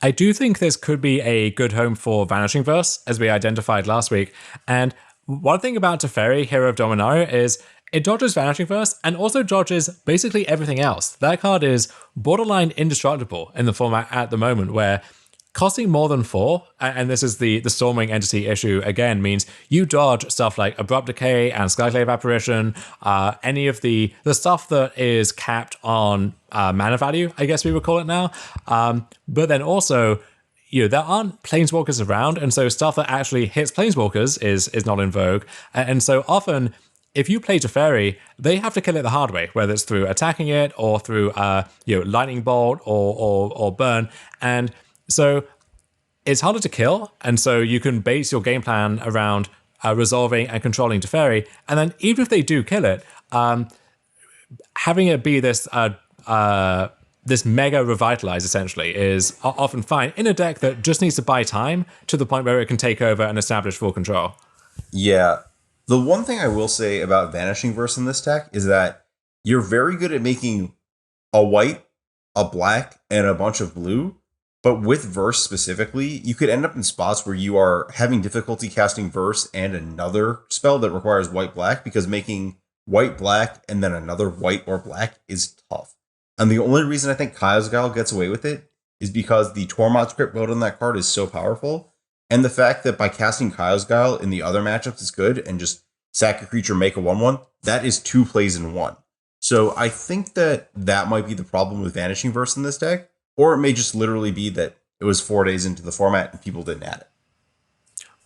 I do think this could be a good home for Vanishing Verse, as we identified last week. And one thing about Teferi, Hero of Dominaria, is it dodges Vanishing Verse and also dodges basically everything else. That card is borderline indestructible in the format at the moment, where costing more than 4, and this is the Stormwing Entity issue again, means you dodge stuff like Abrupt Decay and Skyclave Apparition, any of the stuff that is capped on mana value, I guess we would call it now. But then also, there aren't Planeswalkers around, and so stuff that actually hits Planeswalkers is not in vogue. And so often, if you play Teferi, they have to kill it the hard way, whether it's through attacking it or through Lightning Bolt or Burn. And so it's harder to kill, and so you can base your game plan around resolving and controlling Teferi. And then even if they do kill it, having it be this mega revitalize essentially is often fine in a deck that just needs to buy time to the point where it can take over and establish full control. Yeah. The one thing I will say about Vanishing Verse in this deck is that you're very good at making a white, a black, and a bunch of blue. But with Verse specifically, you could end up in spots where you are having difficulty casting Verse and another spell that requires white-black, because making white-black and then another white or black is tough. And the only reason I think Kaya's Guile gets away with it is because the Tormod script mode on that card is so powerful. And the fact that by casting Kaya's Guile in the other matchups is good, and just sack a creature, make a 1/1, that is 2 plays in 1. So I think that might be the problem with Vanishing Verse in this deck. Or it may just literally be that it was 4 days into the format and people didn't add it.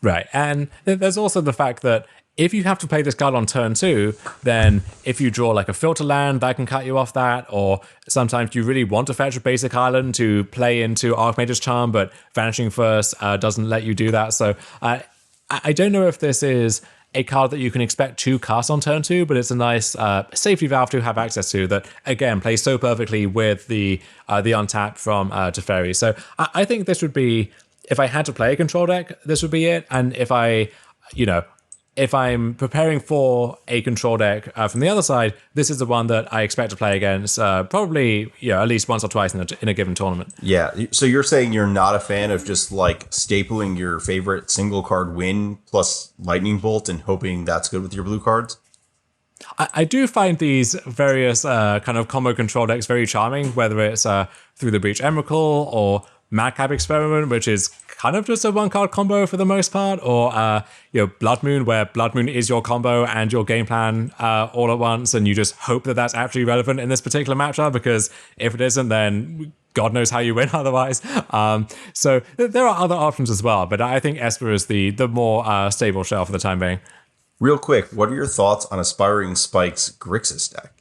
Right. And there's also the fact that if you have to play this card on turn 2, then if you draw like a filter land, that can cut you off that. Or sometimes you really want to fetch a basic island to play into Archmage's Charm, but Vanishing Verse doesn't let you do that. So I don't know if this is a card that you can expect to cast on turn 2, but it's a nice safety valve to have access to that, again, plays so perfectly with the untap from Teferi. So I think this would be, if I had to play a control deck, this would be it. And if if I'm preparing for a control deck from the other side, this is the one that I expect to play against probably at least once or twice in a given tournament. Yeah, so you're saying you're not a fan of just like stapling your favorite single card win plus Lightning Bolt and hoping that's good with your blue cards? I do find these various kind of combo control decks very charming, whether it's through the Breach Emrakul or Madcap Experiment, which is kind of just a 1-card combo for the most part, or Blood Moon, where Blood Moon is your combo and your game plan all at once, and you just hope that that's actually relevant in this particular matchup, because if it isn't, then God knows how you win otherwise. So there are other options as well, but I think Esper is the more stable shell for the time being. Real quick, what are your thoughts on Aspiring Spike's Grixis deck?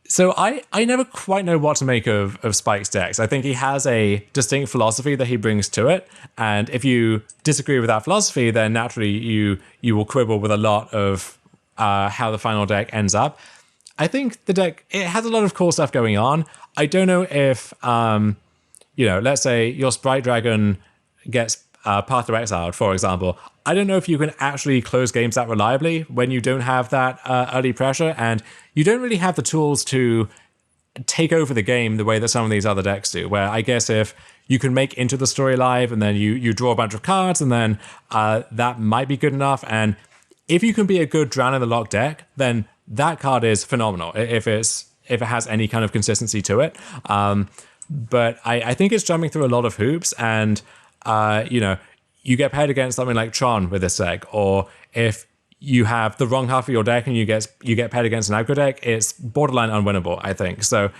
So I never quite know what to make of Spike's decks. I think he has a distinct philosophy that he brings to it, and if you disagree with that philosophy, then naturally you will quibble with a lot of how the final deck ends up. I think the deck, it has a lot of cool stuff going on. I don't know if let's say your Sprite Dragon gets Path to Exiled, for example. I don't know if you can actually close games that reliably when you don't have that early pressure, and you don't really have the tools to take over the game the way that some of these other decks do, where I guess if you can make Into the Story live and then you draw a bunch of cards and then that might be good enough. And if you can be a good Drown in the Lock deck, then that card is phenomenal if it has any kind of consistency to it. But I think it's jumping through a lot of hoops, and you get paired against something like Tron with this deck, or if you have the wrong half of your deck and you get paired against an aggro deck, it's borderline unwinnable, I think. So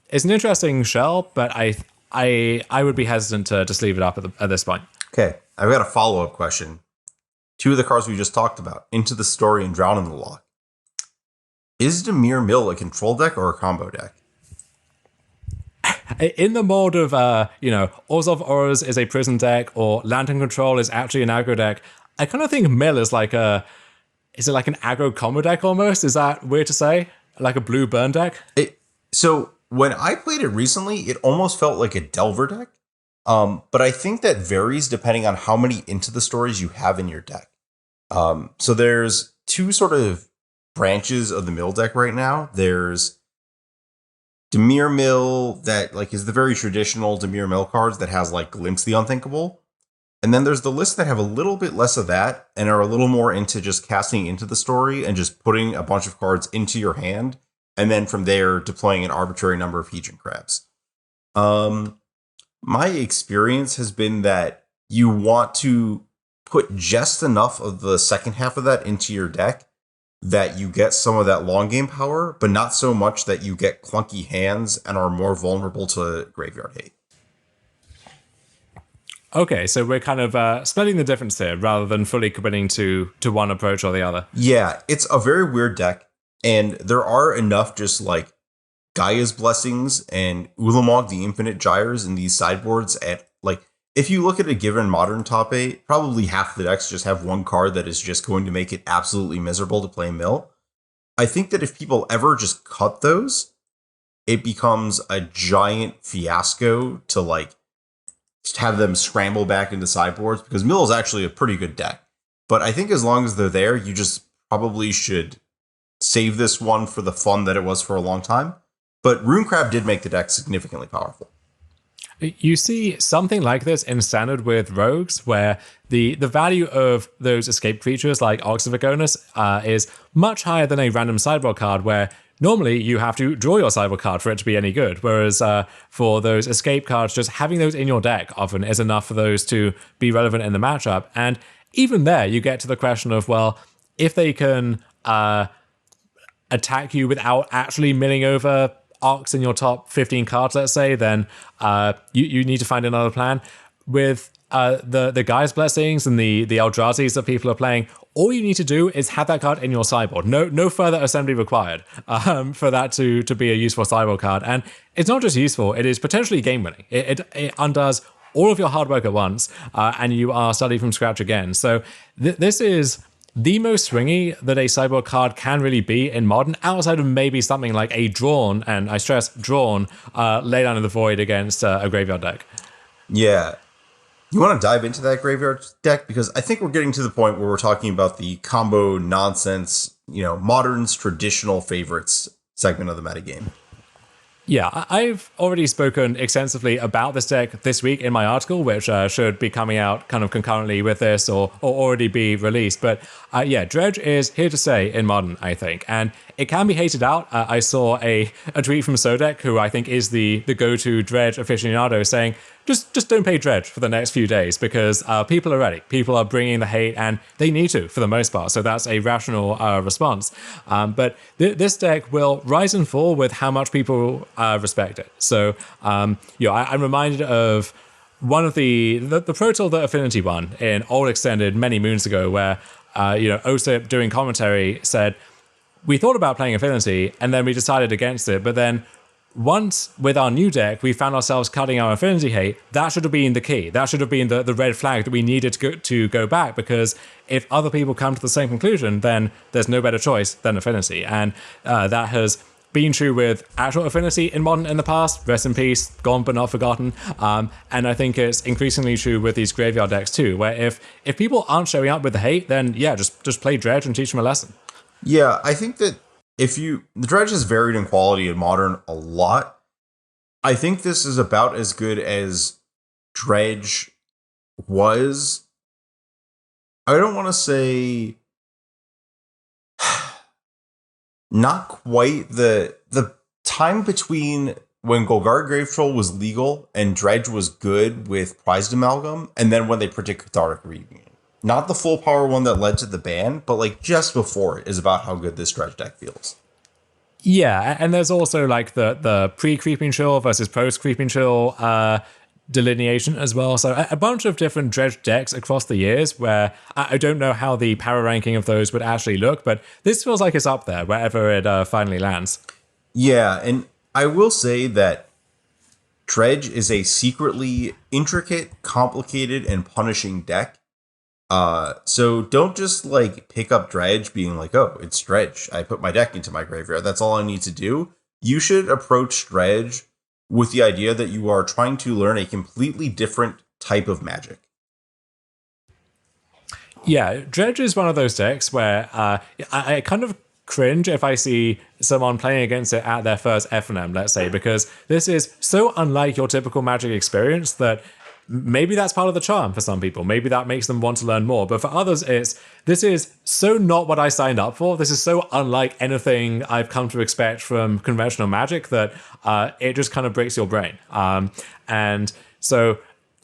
it's an interesting shell, but I would be hesitant to just leave it up at this point. Okay, I've got a follow-up question. Two of the cards we just talked about, Into the Story and Drown in the Lock. Is Dimir Mill a control deck or a combo deck? In the mode of, Orzhov Auras is a prison deck, or Lantern Control is actually an aggro deck, I kind of think Mill is like is it like an aggro combo deck almost? Is that weird to say? Like a blue burn deck? So when I played it recently, it almost felt like a Delver deck. But I think that varies depending on how many Into the Stories you have in your deck. So there's two sort of branches of the Mill deck right now. There's Dimir Mill that like is the very traditional Dimir Mill cards that has like Glimpse the Unthinkable. And then there's the lists that have a little bit less of that and are a little more into just casting Into the Story and just putting a bunch of cards into your hand. And then from there, deploying an arbitrary number of Heejin Crabs. My experience has been that you want to put just enough of the second half of that into your deck that you get some of that long game power, but not so much that you get clunky hands and are more vulnerable to graveyard hate. Okay, so we're kind of splitting the difference here rather than fully committing to one approach or the other. Yeah, it's a very weird deck, and there are enough just like Gaia's Blessings and Ulamog the Infinite Gyres in these sideboards at like, if you look at a given modern top 8, probably half the decks just have one card that is just going to make it absolutely miserable to play Mill. I think that if people ever just cut those, it becomes a giant fiasco to like just have them scramble back into sideboards, because Mill is actually a pretty good deck. But I think as long as they're there, you just probably should save this one for the fun that it was for a long time. But Runecrab did make the deck significantly powerful. You see something like this in Standard with Rogues, where the value of those escape creatures like Ox of Agonis is much higher than a random sideboard card, where normally you have to draw your sideboard card for it to be any good. Whereas for those escape cards, just having those in your deck often is enough for those to be relevant in the matchup. And even there, you get to the question of, well, if they can attack you without actually milling over Ox in your top 15 cards, let's say, then you need to find another plan. With the Gaia's Blessings and the Eldrazi's that people are playing, all you need to do is have that card in your sideboard. No further assembly required for that to be a useful sideboard card. And it's not just useful, it is potentially game winning. It undoes all of your hard work at once, and you are starting from scratch again. So this is the most swingy that a sideboard card can really be in Modern, outside of maybe something like a drawn, and I stress drawn, Lay Down in the Void against a graveyard deck. Yeah. You want to dive into that graveyard deck? Because I think we're getting to the point where we're talking about the combo nonsense, Modern's traditional favorites segment of the metagame. Yeah, I've already spoken extensively about this deck this week in my article, which should be coming out kind of concurrently with this or already be released. But Dredge is here to stay in Modern, I think. And it can be hated out. I saw a tweet from Sodek, who I think is the go-to Dredge aficionado, saying, just don't play Dredge for the next few days, because people are ready. People are bringing the hate, and they need to, for the most part. So that's a rational response. But this deck will rise and fall with how much people respect it. So I'm reminded of one of the Pro Tour that Affinity won in Old Extended many moons ago, where Osip doing commentary said, we thought about playing Affinity and then we decided against it, but then once with our new deck, we found ourselves cutting our Affinity hate. That should have been the key. That should have been the red flag that we needed to go back, because if other people come to the same conclusion, then there's no better choice than Affinity. And that has been true with actual Affinity in Modern in the past. Rest in peace, gone but not forgotten. And I think it's increasingly true with these graveyard decks too, where if people aren't showing up with the hate, then just play Dredge and teach them a lesson. Yeah, I think that the Dredge has varied in quality in Modern a lot. I think this is about as good as Dredge was. I don't want to say not quite the time between when Golgari Grave Troll was legal and Dredge was good with Prized Amalgam, and then when they predicted Cathartic Reunion. Not the full power one that led to the ban, but like just before it is about how good this Dredge deck feels. Yeah, and there's also like the pre-Creeping Chill versus post-Creeping Chill delineation as well. So a bunch of different Dredge decks across the years where I don't know how the power ranking of those would actually look, but this feels like it's up there wherever it finally lands. Yeah, and I will say that Dredge is a secretly intricate, complicated, and punishing deck. So don't just like pick up Dredge being like, oh, it's Dredge. I put my deck into my graveyard. That's all I need to do. You should approach Dredge with the idea that you are trying to learn a completely different type of Magic. Yeah, Dredge is one of those decks where I kind of cringe if I see someone playing against it at their first FNM, let's say, because this is so unlike your typical Magic experience that maybe that's part of the charm for some people. Maybe that makes them want to learn more. But for others, this is so not what I signed up for. This is so unlike anything I've come to expect from conventional Magic that it just kind of breaks your brain. And so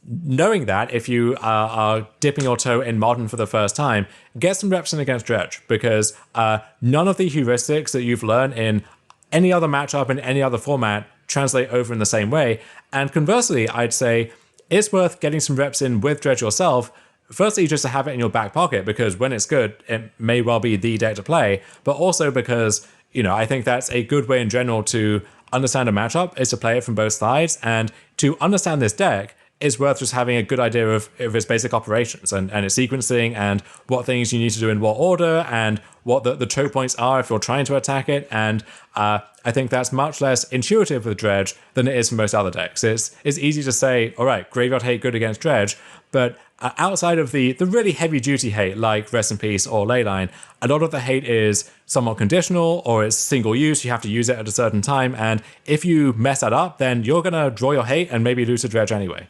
knowing that, if you are dipping your toe in Modern for the first time, get some reps in against Dredge, because none of the heuristics that you've learned in any other matchup in any other format translate over in the same way. And conversely, I'd say it's worth getting some reps in with Dredge yourself. Firstly, just to have it in your back pocket, because when it's good, it may well be the deck to play, but also because, I think that's a good way in general to understand a matchup, is to play it from both sides. And to understand this deck, it's worth just having a good idea of its basic operations and its sequencing and what things you need to do in what order and what the choke points are if you're trying to attack it. And I think that's much less intuitive with Dredge than it is for most other decks. It's easy to say, all right, Graveyard Hate good against Dredge, but outside of the really heavy-duty hate like Rest in Peace or Leyline, a lot of the hate is somewhat conditional or it's single use. You have to use it at a certain time, and if you mess that up, then you're going to draw your hate and maybe lose to Dredge anyway.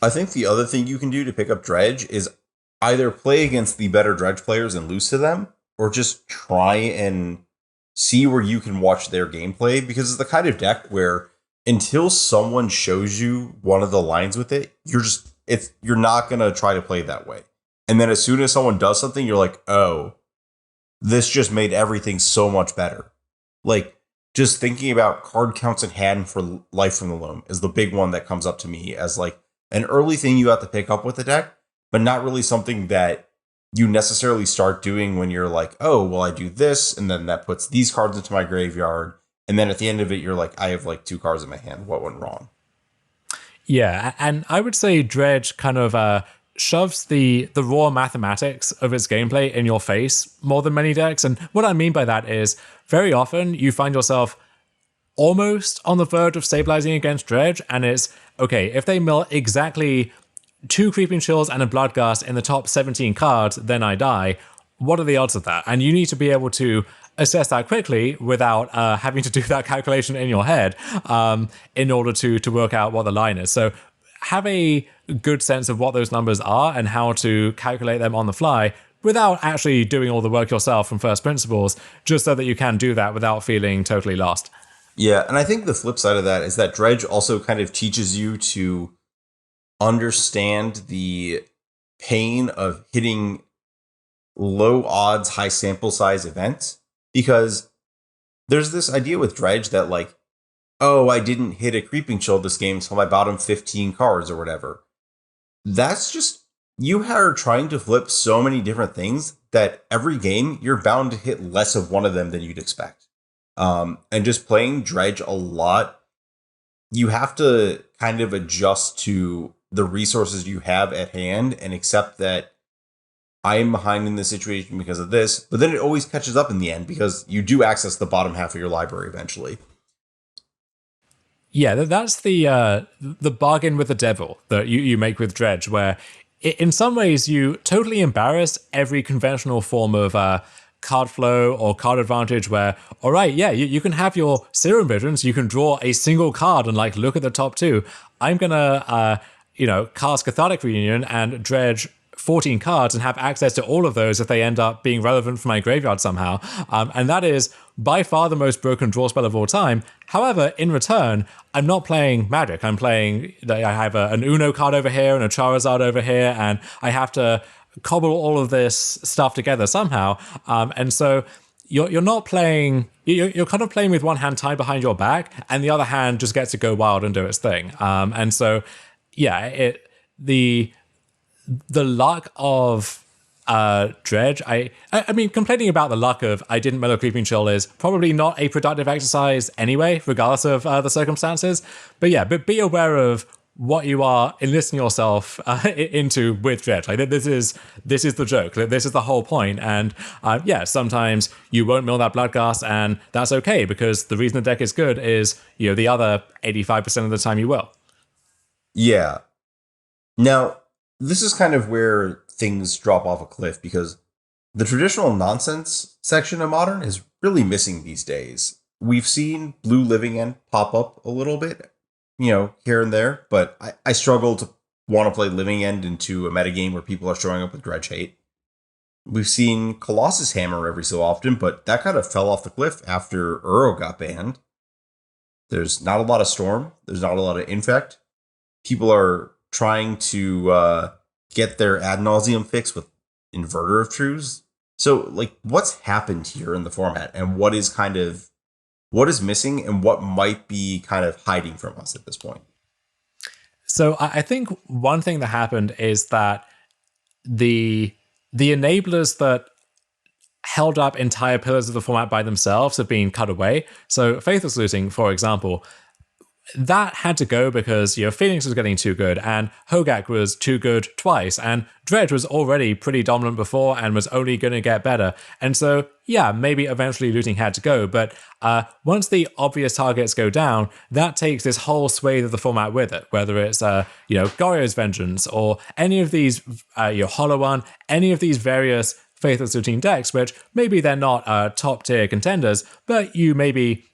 I think the other thing you can do to pick up Dredge is either play against the better Dredge players and lose to them, or just try and see where you can watch their gameplay, because it's the kind of deck where until someone shows you one of the lines with it, you're not going to try to play that way. And then as soon as someone does something, you're like, oh, this just made everything so much better. Like, just thinking about card counts in hand for Life from the Loam is the big one that comes up to me as like an early thing you have to pick up with the deck, but not really something that you necessarily start doing when you're like, oh, well, I do this, and then that puts these cards into my graveyard. And then at the end of it, you're like, I have like 2 cards in my hand. What went wrong? Yeah, and I would say Dredge kind of shoves the raw mathematics of its gameplay in your face more than many decks. And what I mean by that is very often you find yourself almost on the verge of stabilizing against Dredge, and it's, okay, if they mill exactly 2 Creeping Chills and a Bloodgust in the top 17 cards, then I die. What are the odds of that? And you need to be able to assess that quickly without having to do that calculation in your head in order to work out what the line is. So have a good sense of what those numbers are and how to calculate them on the fly without actually doing all the work yourself from first principles, just so that you can do that without feeling totally lost. Yeah, and I think the flip side of that is that Dredge also kind of teaches you to understand the pain of hitting low odds, high sample size events, because there's this idea with Dredge that like, oh, I didn't hit a Creeping Chill this game until my bottom 15 cards or whatever. That's just, you are trying to flip so many different things that every game you're bound to hit less of one of them than you'd expect. And just playing Dredge a lot, you have to kind of adjust to the resources you have at hand and accept that I am behind in this situation because of this, but then it always catches up in the end because you do access the bottom half of your library eventually. Yeah, that's the bargain with the devil that you make with Dredge, where in some ways you totally embarrass every conventional form of card flow or card advantage where, all right, yeah, you can have your Serum Visions, you can draw a single card and like look at the top two. I'm gonna cast Cathartic Reunion and dredge 14 cards and have access to all of those if they end up being relevant for my graveyard somehow. And that is by far the most broken draw spell of all time. However, in return, I'm not playing Magic. I have an Uno card over here and a Charizard over here, and I have to cobble all of this stuff together somehow. And so you're not playing, you're kind of playing with one hand tied behind your back, and the other hand just gets to go wild and do its thing. And so, yeah, the luck of dredge, I mean, complaining about the luck of I didn't Mellow Creeping Chill is probably not a productive exercise anyway, regardless of the circumstances. But yeah, but be aware of what you are enlisting yourself into with dredge. Like this is the joke. This is the whole point. And yeah, sometimes you won't mill that Bloodghast, and that's okay, because the reason the deck is good is the other 85% of the time you will. Yeah. Now, this is kind of where things drop off a cliff, because the traditional nonsense section of Modern is really missing these days. We've seen Blue Living End pop up a little bit, here and there, but I struggle to want to play Living End into a metagame where people are showing up with Dredge hate. We've seen Colossus Hammer every so often, but that kind of fell off the cliff after Uro got banned. There's not a lot of Storm. There's not a lot of Infect. People are trying to get their ad nauseum fix with Inverter of Truths. So, like, what's happened here in the format, and what is missing, and what might be kind of hiding from us at this point? So I think one thing that happened is that the enablers that held up entire pillars of the format by themselves have been cut away. So Faithless Looting, for example, that had to go because Phoenix was getting too good, and Hogak was too good twice, and Dredge was already pretty dominant before and was only going to get better. And so, yeah, maybe eventually Looting had to go, but once the obvious targets go down, that takes this whole swathe of the format with it, whether it's Goryo's Vengeance or any of these Hollow One, any of these various Faithless Looting decks, which maybe they're not top tier contenders, but you maybe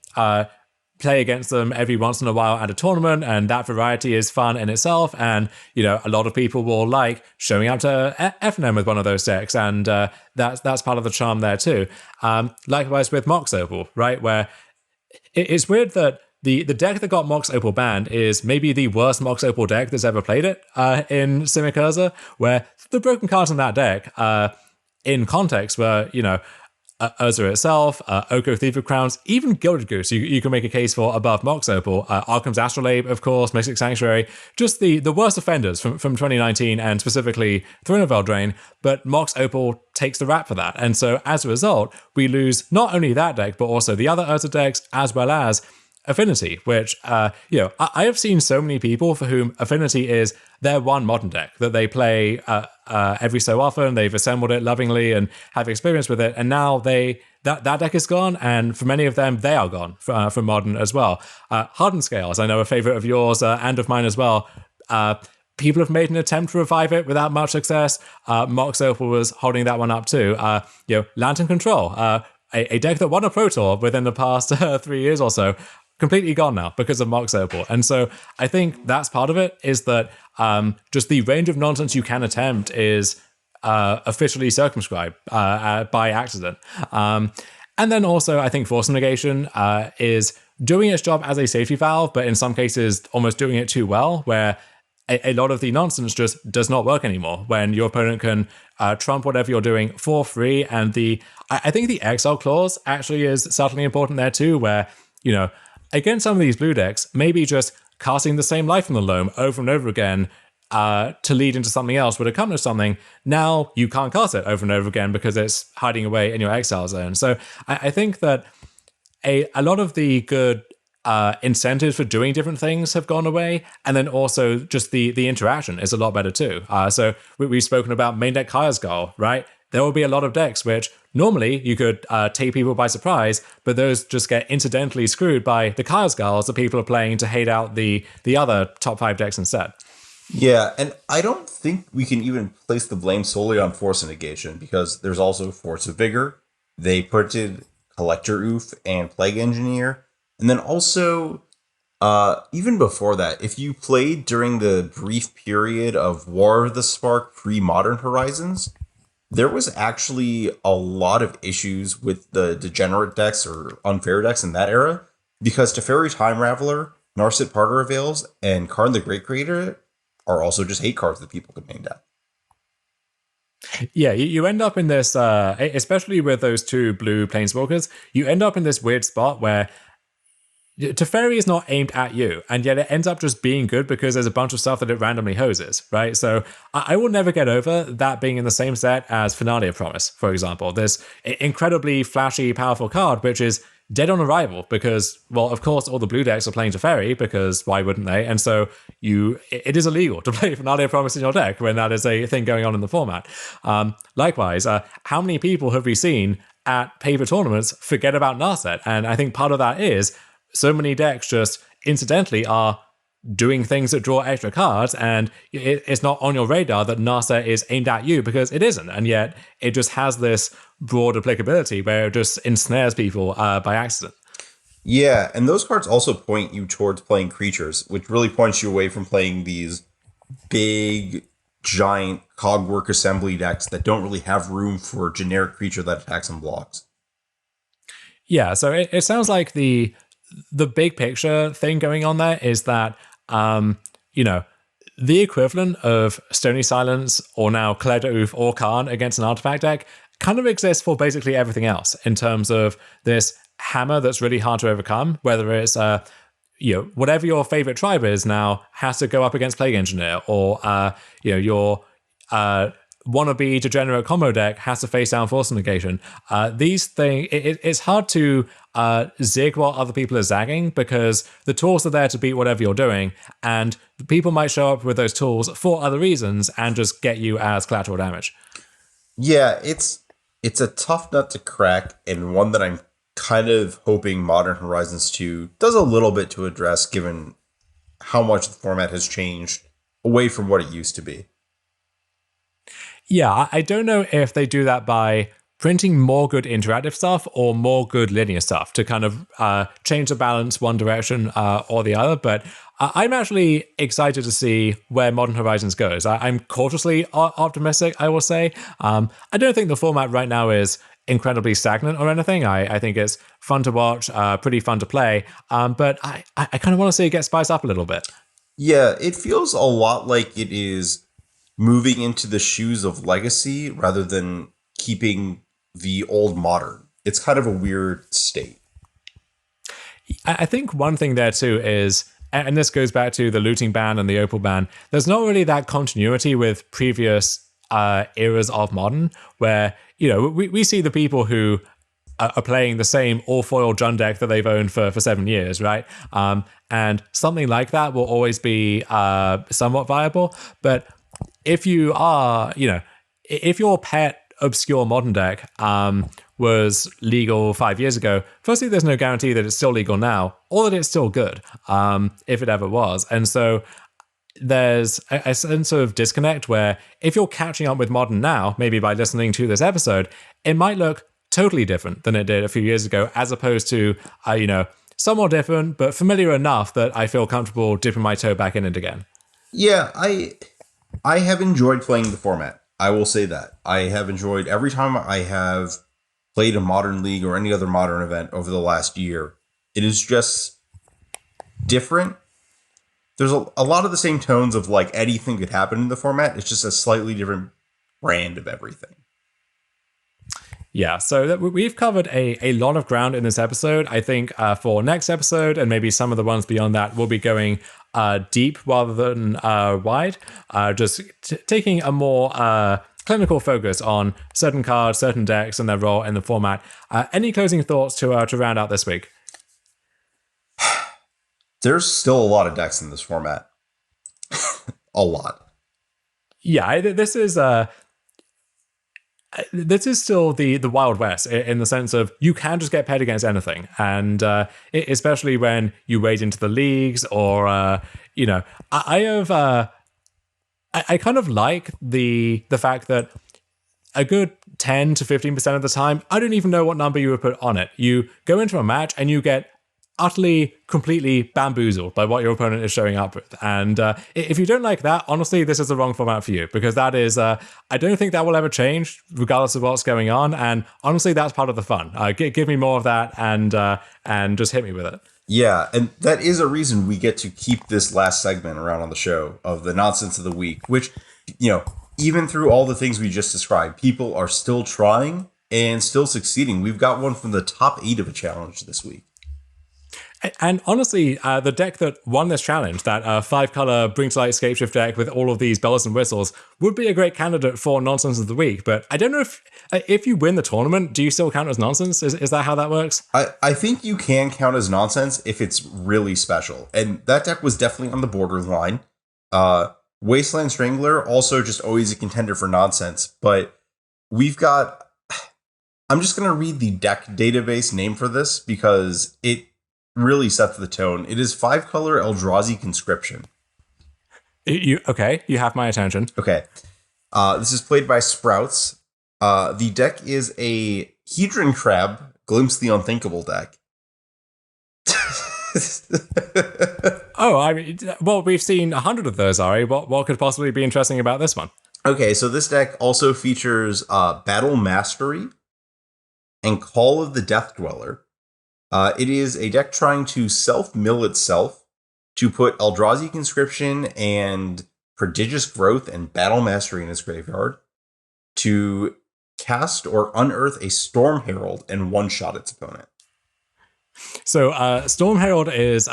play against them every once in a while at a tournament, and that variety is fun in itself. And a lot of people will like showing up to FNM with one of those decks, and that's part of the charm there too. Likewise with Mox Opal, right, where it's weird that the deck that got Mox Opal banned is maybe the worst Mox Opal deck that's ever played it in Simic Urza, where the broken cards in that deck in context were Urza itself, Oko Thief of Crowns, even Gilded Goose, you can make a case for above Mox Opal. Arkham's Astrolabe, of course, Mystic Sanctuary, just the worst offenders from 2019, and specifically Throne of Eldraine, but Mox Opal takes the rap for that. And so as a result, we lose not only that deck, but also the other Urza decks, as well as Affinity, which, I have seen so many people for whom Affinity is their one Modern deck that they play every so often. They've assembled it lovingly and have experience with it, and now that deck is gone, and for many of them, they are gone from Modern as well. Hardened Scales, I know a favorite of yours and of mine as well. People have made an attempt to revive it without much success. Mox Opal was holding that one up too. Lantern Control, a deck that won a Pro Tour within the past 3 years or so, completely gone now because of Mox Opal. And so I think that's part of it, is that just the range of nonsense you can attempt is officially circumscribed by accident. And then also I think Force Negation is doing its job as a safety valve, but in some cases almost doing it too well, where a lot of the nonsense just does not work anymore when your opponent can trump whatever you're doing for free. And I think the Exile clause actually is certainly important there too, where, against some of these blue decks, maybe just casting the same Life from the Loam over and over again to lead into something else would accomplish something. Now you can't cast it over and over again because it's hiding away in your exile zone. So I think that a lot of the good incentives for doing different things have gone away, and then also just the interaction is a lot better too. So we've spoken about main deck Kaya's Gull, right? There will be a lot of decks which normally you could take people by surprise, but those just get incidentally screwed by the Kaya's Gulls that people are playing to hate out the other top 5 decks instead. Yeah, and I don't think we can even place the blame solely on Force of Negation, because there's also Force of Vigor, They printed Collector Oof and Plague Engineer. And then also, even before that, if you played during the brief period of War of the Spark pre-Modern Horizons, there was actually a lot of issues with the degenerate decks or unfair decks in that era, because Teferi Time Raveler, Narset Parter Avails, and Karn the Great Creator are also just hate cards that people could main down. Yeah, you end up in this, especially with those two blue planeswalkers, you end up in this weird spot where Teferi is not aimed at you, and yet it ends up just being good because there's a bunch of stuff that it randomly hoses, right? So I will never get over that being in the same set as Finale of Promise, for example. This incredibly flashy, powerful card, which is dead on arrival because, well, of course, all the blue decks are playing Teferi because why wouldn't they? And so it is illegal to play Finale of Promise in your deck when that is a thing going on in the format. Likewise, how many people have we seen at paper tournaments forget about Narset? And I think part of that is so many decks just incidentally are doing things that draw extra cards, and it's not on your radar that Narset is aimed at you because it isn't, and yet it just has this broad applicability where it just ensnares people by accident. Yeah, and those cards also point you towards playing creatures, which really points you away from playing these big, giant cogwork assembly decks that don't really have room for a generic creature that attacks and blocks. Yeah, so it sounds like the big picture thing going on there is that, the equivalent of Stony Silence or now Collector Oof or Karn against an artifact deck kind of exists for basically everything else in terms of this hammer that's really hard to overcome, whether it's, whatever your favorite tribe is now has to go up against Plague Engineer, or, your wannabe degenerate combo deck has to face down Force Negation. These things, it's hard to zig while other people are zagging because the tools are there to beat whatever you're doing, and people might show up with those tools for other reasons and just get you as collateral damage. Yeah, it's a tough nut to crack, and one that I'm kind of hoping Modern Horizons 2 does a little bit to address, given how much the format has changed away from what it used to be. Yeah, I don't know if they do that by printing more good interactive stuff or more good linear stuff to kind of change the balance one direction or the other, but I'm actually excited to see where Modern Horizons goes. I'm cautiously optimistic, I will say. I don't think the format right now is incredibly stagnant or anything. I think it's fun to watch, pretty fun to play, but I kind of want to see it get spiced up a little bit. Yeah, it feels a lot like it is moving into the shoes of Legacy rather than keeping the old Modern. It's kind of a weird state. I think one thing there too is, and this goes back to the looting ban and the opal ban, there's not really that continuity with previous eras of Modern where, we see the people who are playing the same all-foil Jund deck that they've owned for 7 years, right? And something like that will always be somewhat viable, but if you are, if your pet obscure Modern deck was legal 5 years ago, firstly, there's no guarantee that it's still legal now, or that it's still good, if it ever was. And so there's a sense of disconnect where if you're catching up with Modern now, maybe by listening to this episode, it might look totally different than it did a few years ago, as opposed to, somewhat different, but familiar enough that I feel comfortable dipping my toe back in it again. Yeah, I have enjoyed playing the format. I will say that. I have enjoyed every time I have played a Modern League or any other Modern event over the last year. It is just different. There's a lot of the same tones of like anything could happen in the format. It's just a slightly different brand of everything. Yeah, so we've covered a lot of ground in this episode. I think for next episode and maybe some of the ones beyond that, we'll be going deep rather than wide, just taking a more clinical focus on certain cards, certain decks, and their role in the format. Any closing thoughts to round out this week? There's still a lot of decks in this format. A lot. Yeah, this is still the Wild West in the sense of you can just get paired against anything. And especially when you wade into the leagues or, I kind of like the fact that a good 10 to 15% of the time, I don't even know what number you would put on it. You go into a match and you get utterly, completely bamboozled by what your opponent is showing up with. And if you don't like that, honestly, this is the wrong format for you, because that is, I don't think that will ever change regardless of what's going on. And honestly, that's part of the fun. Give me more of that and just hit me with it. Yeah, and that is a reason we get to keep this last segment around on the show of the nonsense of the week, which, even through all the things we just described, people are still trying and still succeeding. We've got one from the top 8 of a challenge this week. And honestly, the deck that won this challenge, that 5-color Bring to Light Scapeshift deck with all of these bells and whistles, would be a great candidate for Nonsense of the Week. But I don't know if you win the tournament, do you still count as nonsense? Is that how that works? I think you can count as nonsense if it's really special. And that deck was definitely on the borderline. Wasteland Strangler, also just always a contender for nonsense. But we've got... I'm just going to read the deck database name for this because it really sets the tone. It is 5-color Eldrazi Conscription. You have my attention. Okay. This is played by Sprouts. The deck is a Hedron Crab, Glimpse the Unthinkable deck. Well, we've seen 100 of those, Ari. What could possibly be interesting about this one? Okay, so this deck also features Battle Mastery and Call of the Death Dweller. It is a deck trying to self-mill itself to put Eldrazi Conscription and Prodigious Growth and Battle Mastery in its graveyard to cast or unearth a Storm Herald and one-shot its opponent. So Storm Herald is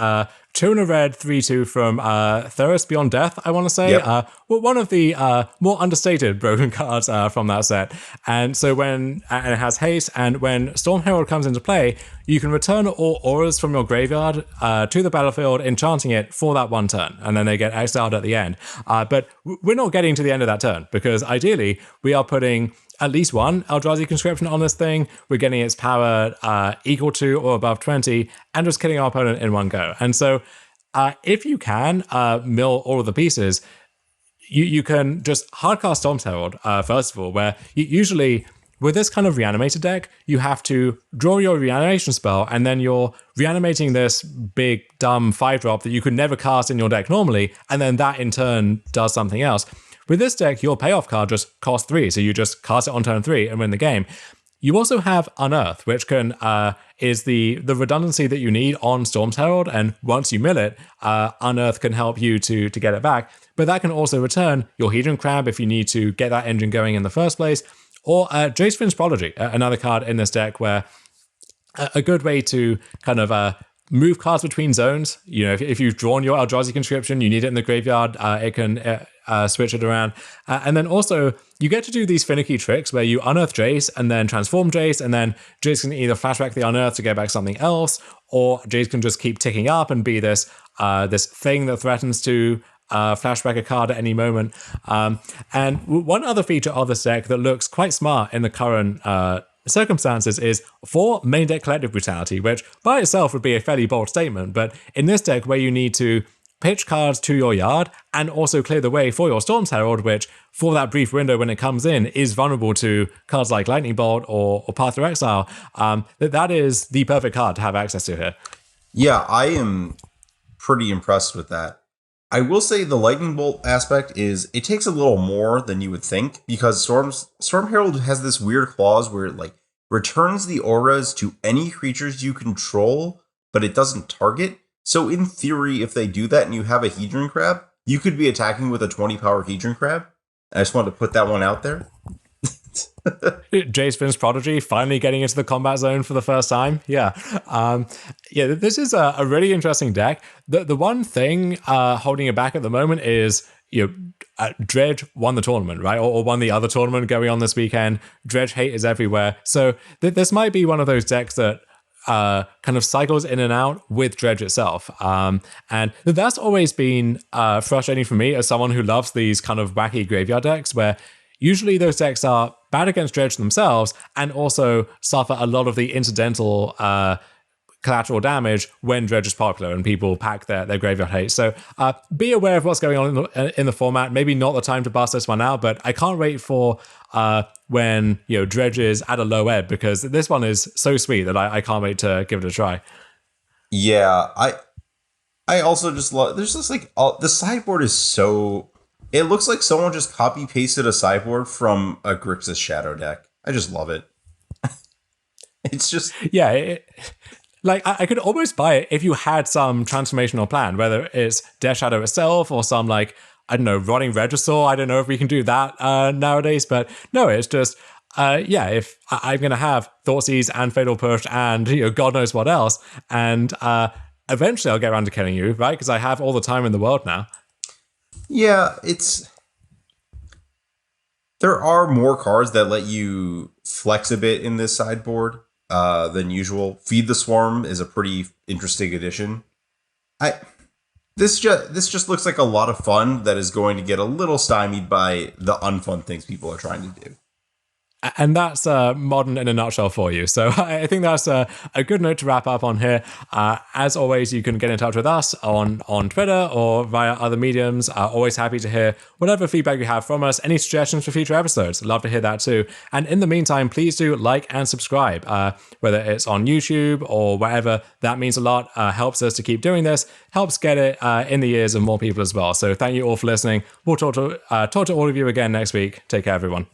2 in a red, 3/2 from Theros Beyond Death, I want to say. Yep. One of the more understated broken cards from that set. And so and it has haste, and when Storm Herald comes into play, you can return all auras from your graveyard to the battlefield, enchanting it for that one turn, and then they get exiled at the end. But we're not getting to the end of that turn, because ideally we are putting at least one Eldrazi Conscription on this thing. We're getting its power equal to or above 20, and just killing our opponent in one go. And so if you can mill all of the pieces, you can just hardcast Storm's Herald, first of all, where usually with this kind of reanimated deck, you have to draw your reanimation spell, and then you're reanimating this big, dumb 5-drop that you could never cast in your deck normally, and then that in turn does something else. With this deck, your payoff card just costs 3, so you just cast it on turn 3 and win the game. You also have Unearth, which is the redundancy that you need on Storm's Herald, and once you mill it, Unearth can help you to get it back. But that can also return your Hedron Crab if you need to get that engine going in the first place, or Jacefin's Prodigy, another card in this deck where a good way to kind of move cards between zones. If you've drawn your Eldrazi Conscription, you need it in the graveyard, it can switch it around. And then also, you get to do these finicky tricks where you unearth Jace and then transform Jace, and then Jace can either flashback the unearth to get back something else, or Jace can just keep ticking up and be this thing that threatens to flashback a card at any moment. And one other feature of this deck that looks quite smart in the current circumstances is 4 main deck Collective Brutality, which by itself would be a fairly bold statement, but in this deck where you need to pitch cards to your yard and also clear the way for your Storm's Herald, which for that brief window when it comes in is vulnerable to cards like Lightning Bolt or Path to Exile, that is the perfect card to have access to here. Yeah, I am pretty impressed with that. I will say the Lightning Bolt aspect is it takes a little more than you would think, because Storm Herald has this weird clause where it returns the auras to any creatures you control, but it doesn't target. So in theory, if they do that and you have a Hedron Crab, you could be attacking with a 20-power Hedron Crab. I just wanted to put that one out there. Jacefin's Prodigy finally getting into the combat zone for the first time. Yeah. This is a really interesting deck. The one thing holding it back at the moment is, Dredge won the tournament, right? Or won the other tournament going on this weekend. Dredge hate is everywhere. So this might be one of those decks that kind of cycles in and out with Dredge itself. And that's always been frustrating for me as someone who loves these kind of wacky graveyard decks, where usually those decks are bad against Dredge themselves and also suffer a lot of the incidental collateral damage when Dredge is popular and people pack their graveyard hate. So be aware of what's going on in the format. Maybe not the time to bust this one out, but I can't wait for when Dredge is at a low ebb, because this one is so sweet that I can't wait to give it a try. Yeah, I also just love. There's just like the sideboard is so. It looks like someone just copy pasted a sideboard from a Grixis Shadow deck. I just love it. It's just I could almost buy it if you had some transformational plan, whether it's Death Shadow itself or some I don't know, Rotting Regisaur. I don't know if we can do that nowadays, but no, it's just if I'm gonna have Thoughtseize and Fatal Push and God knows what else, and eventually I'll get around to killing you, right? Because I have all the time in the world now. Yeah, there are more cards that let you flex a bit in this sideboard than usual. Feed the Swarm is a pretty interesting addition. This just looks like a lot of fun that is going to get a little stymied by the unfun things people are trying to do. And that's Modern in a nutshell for you. So I think that's a good note to wrap up on here. As always, you can get in touch with us on Twitter or via other mediums. Always happy to hear whatever feedback you have from us. Any suggestions for future episodes? Love to hear that too. And in the meantime, please do like and subscribe, whether it's on YouTube or wherever. That means a lot. Helps us to keep doing this. Helps get it in the ears of more people as well. So thank you all for listening. We'll talk to all of you again next week. Take care, everyone.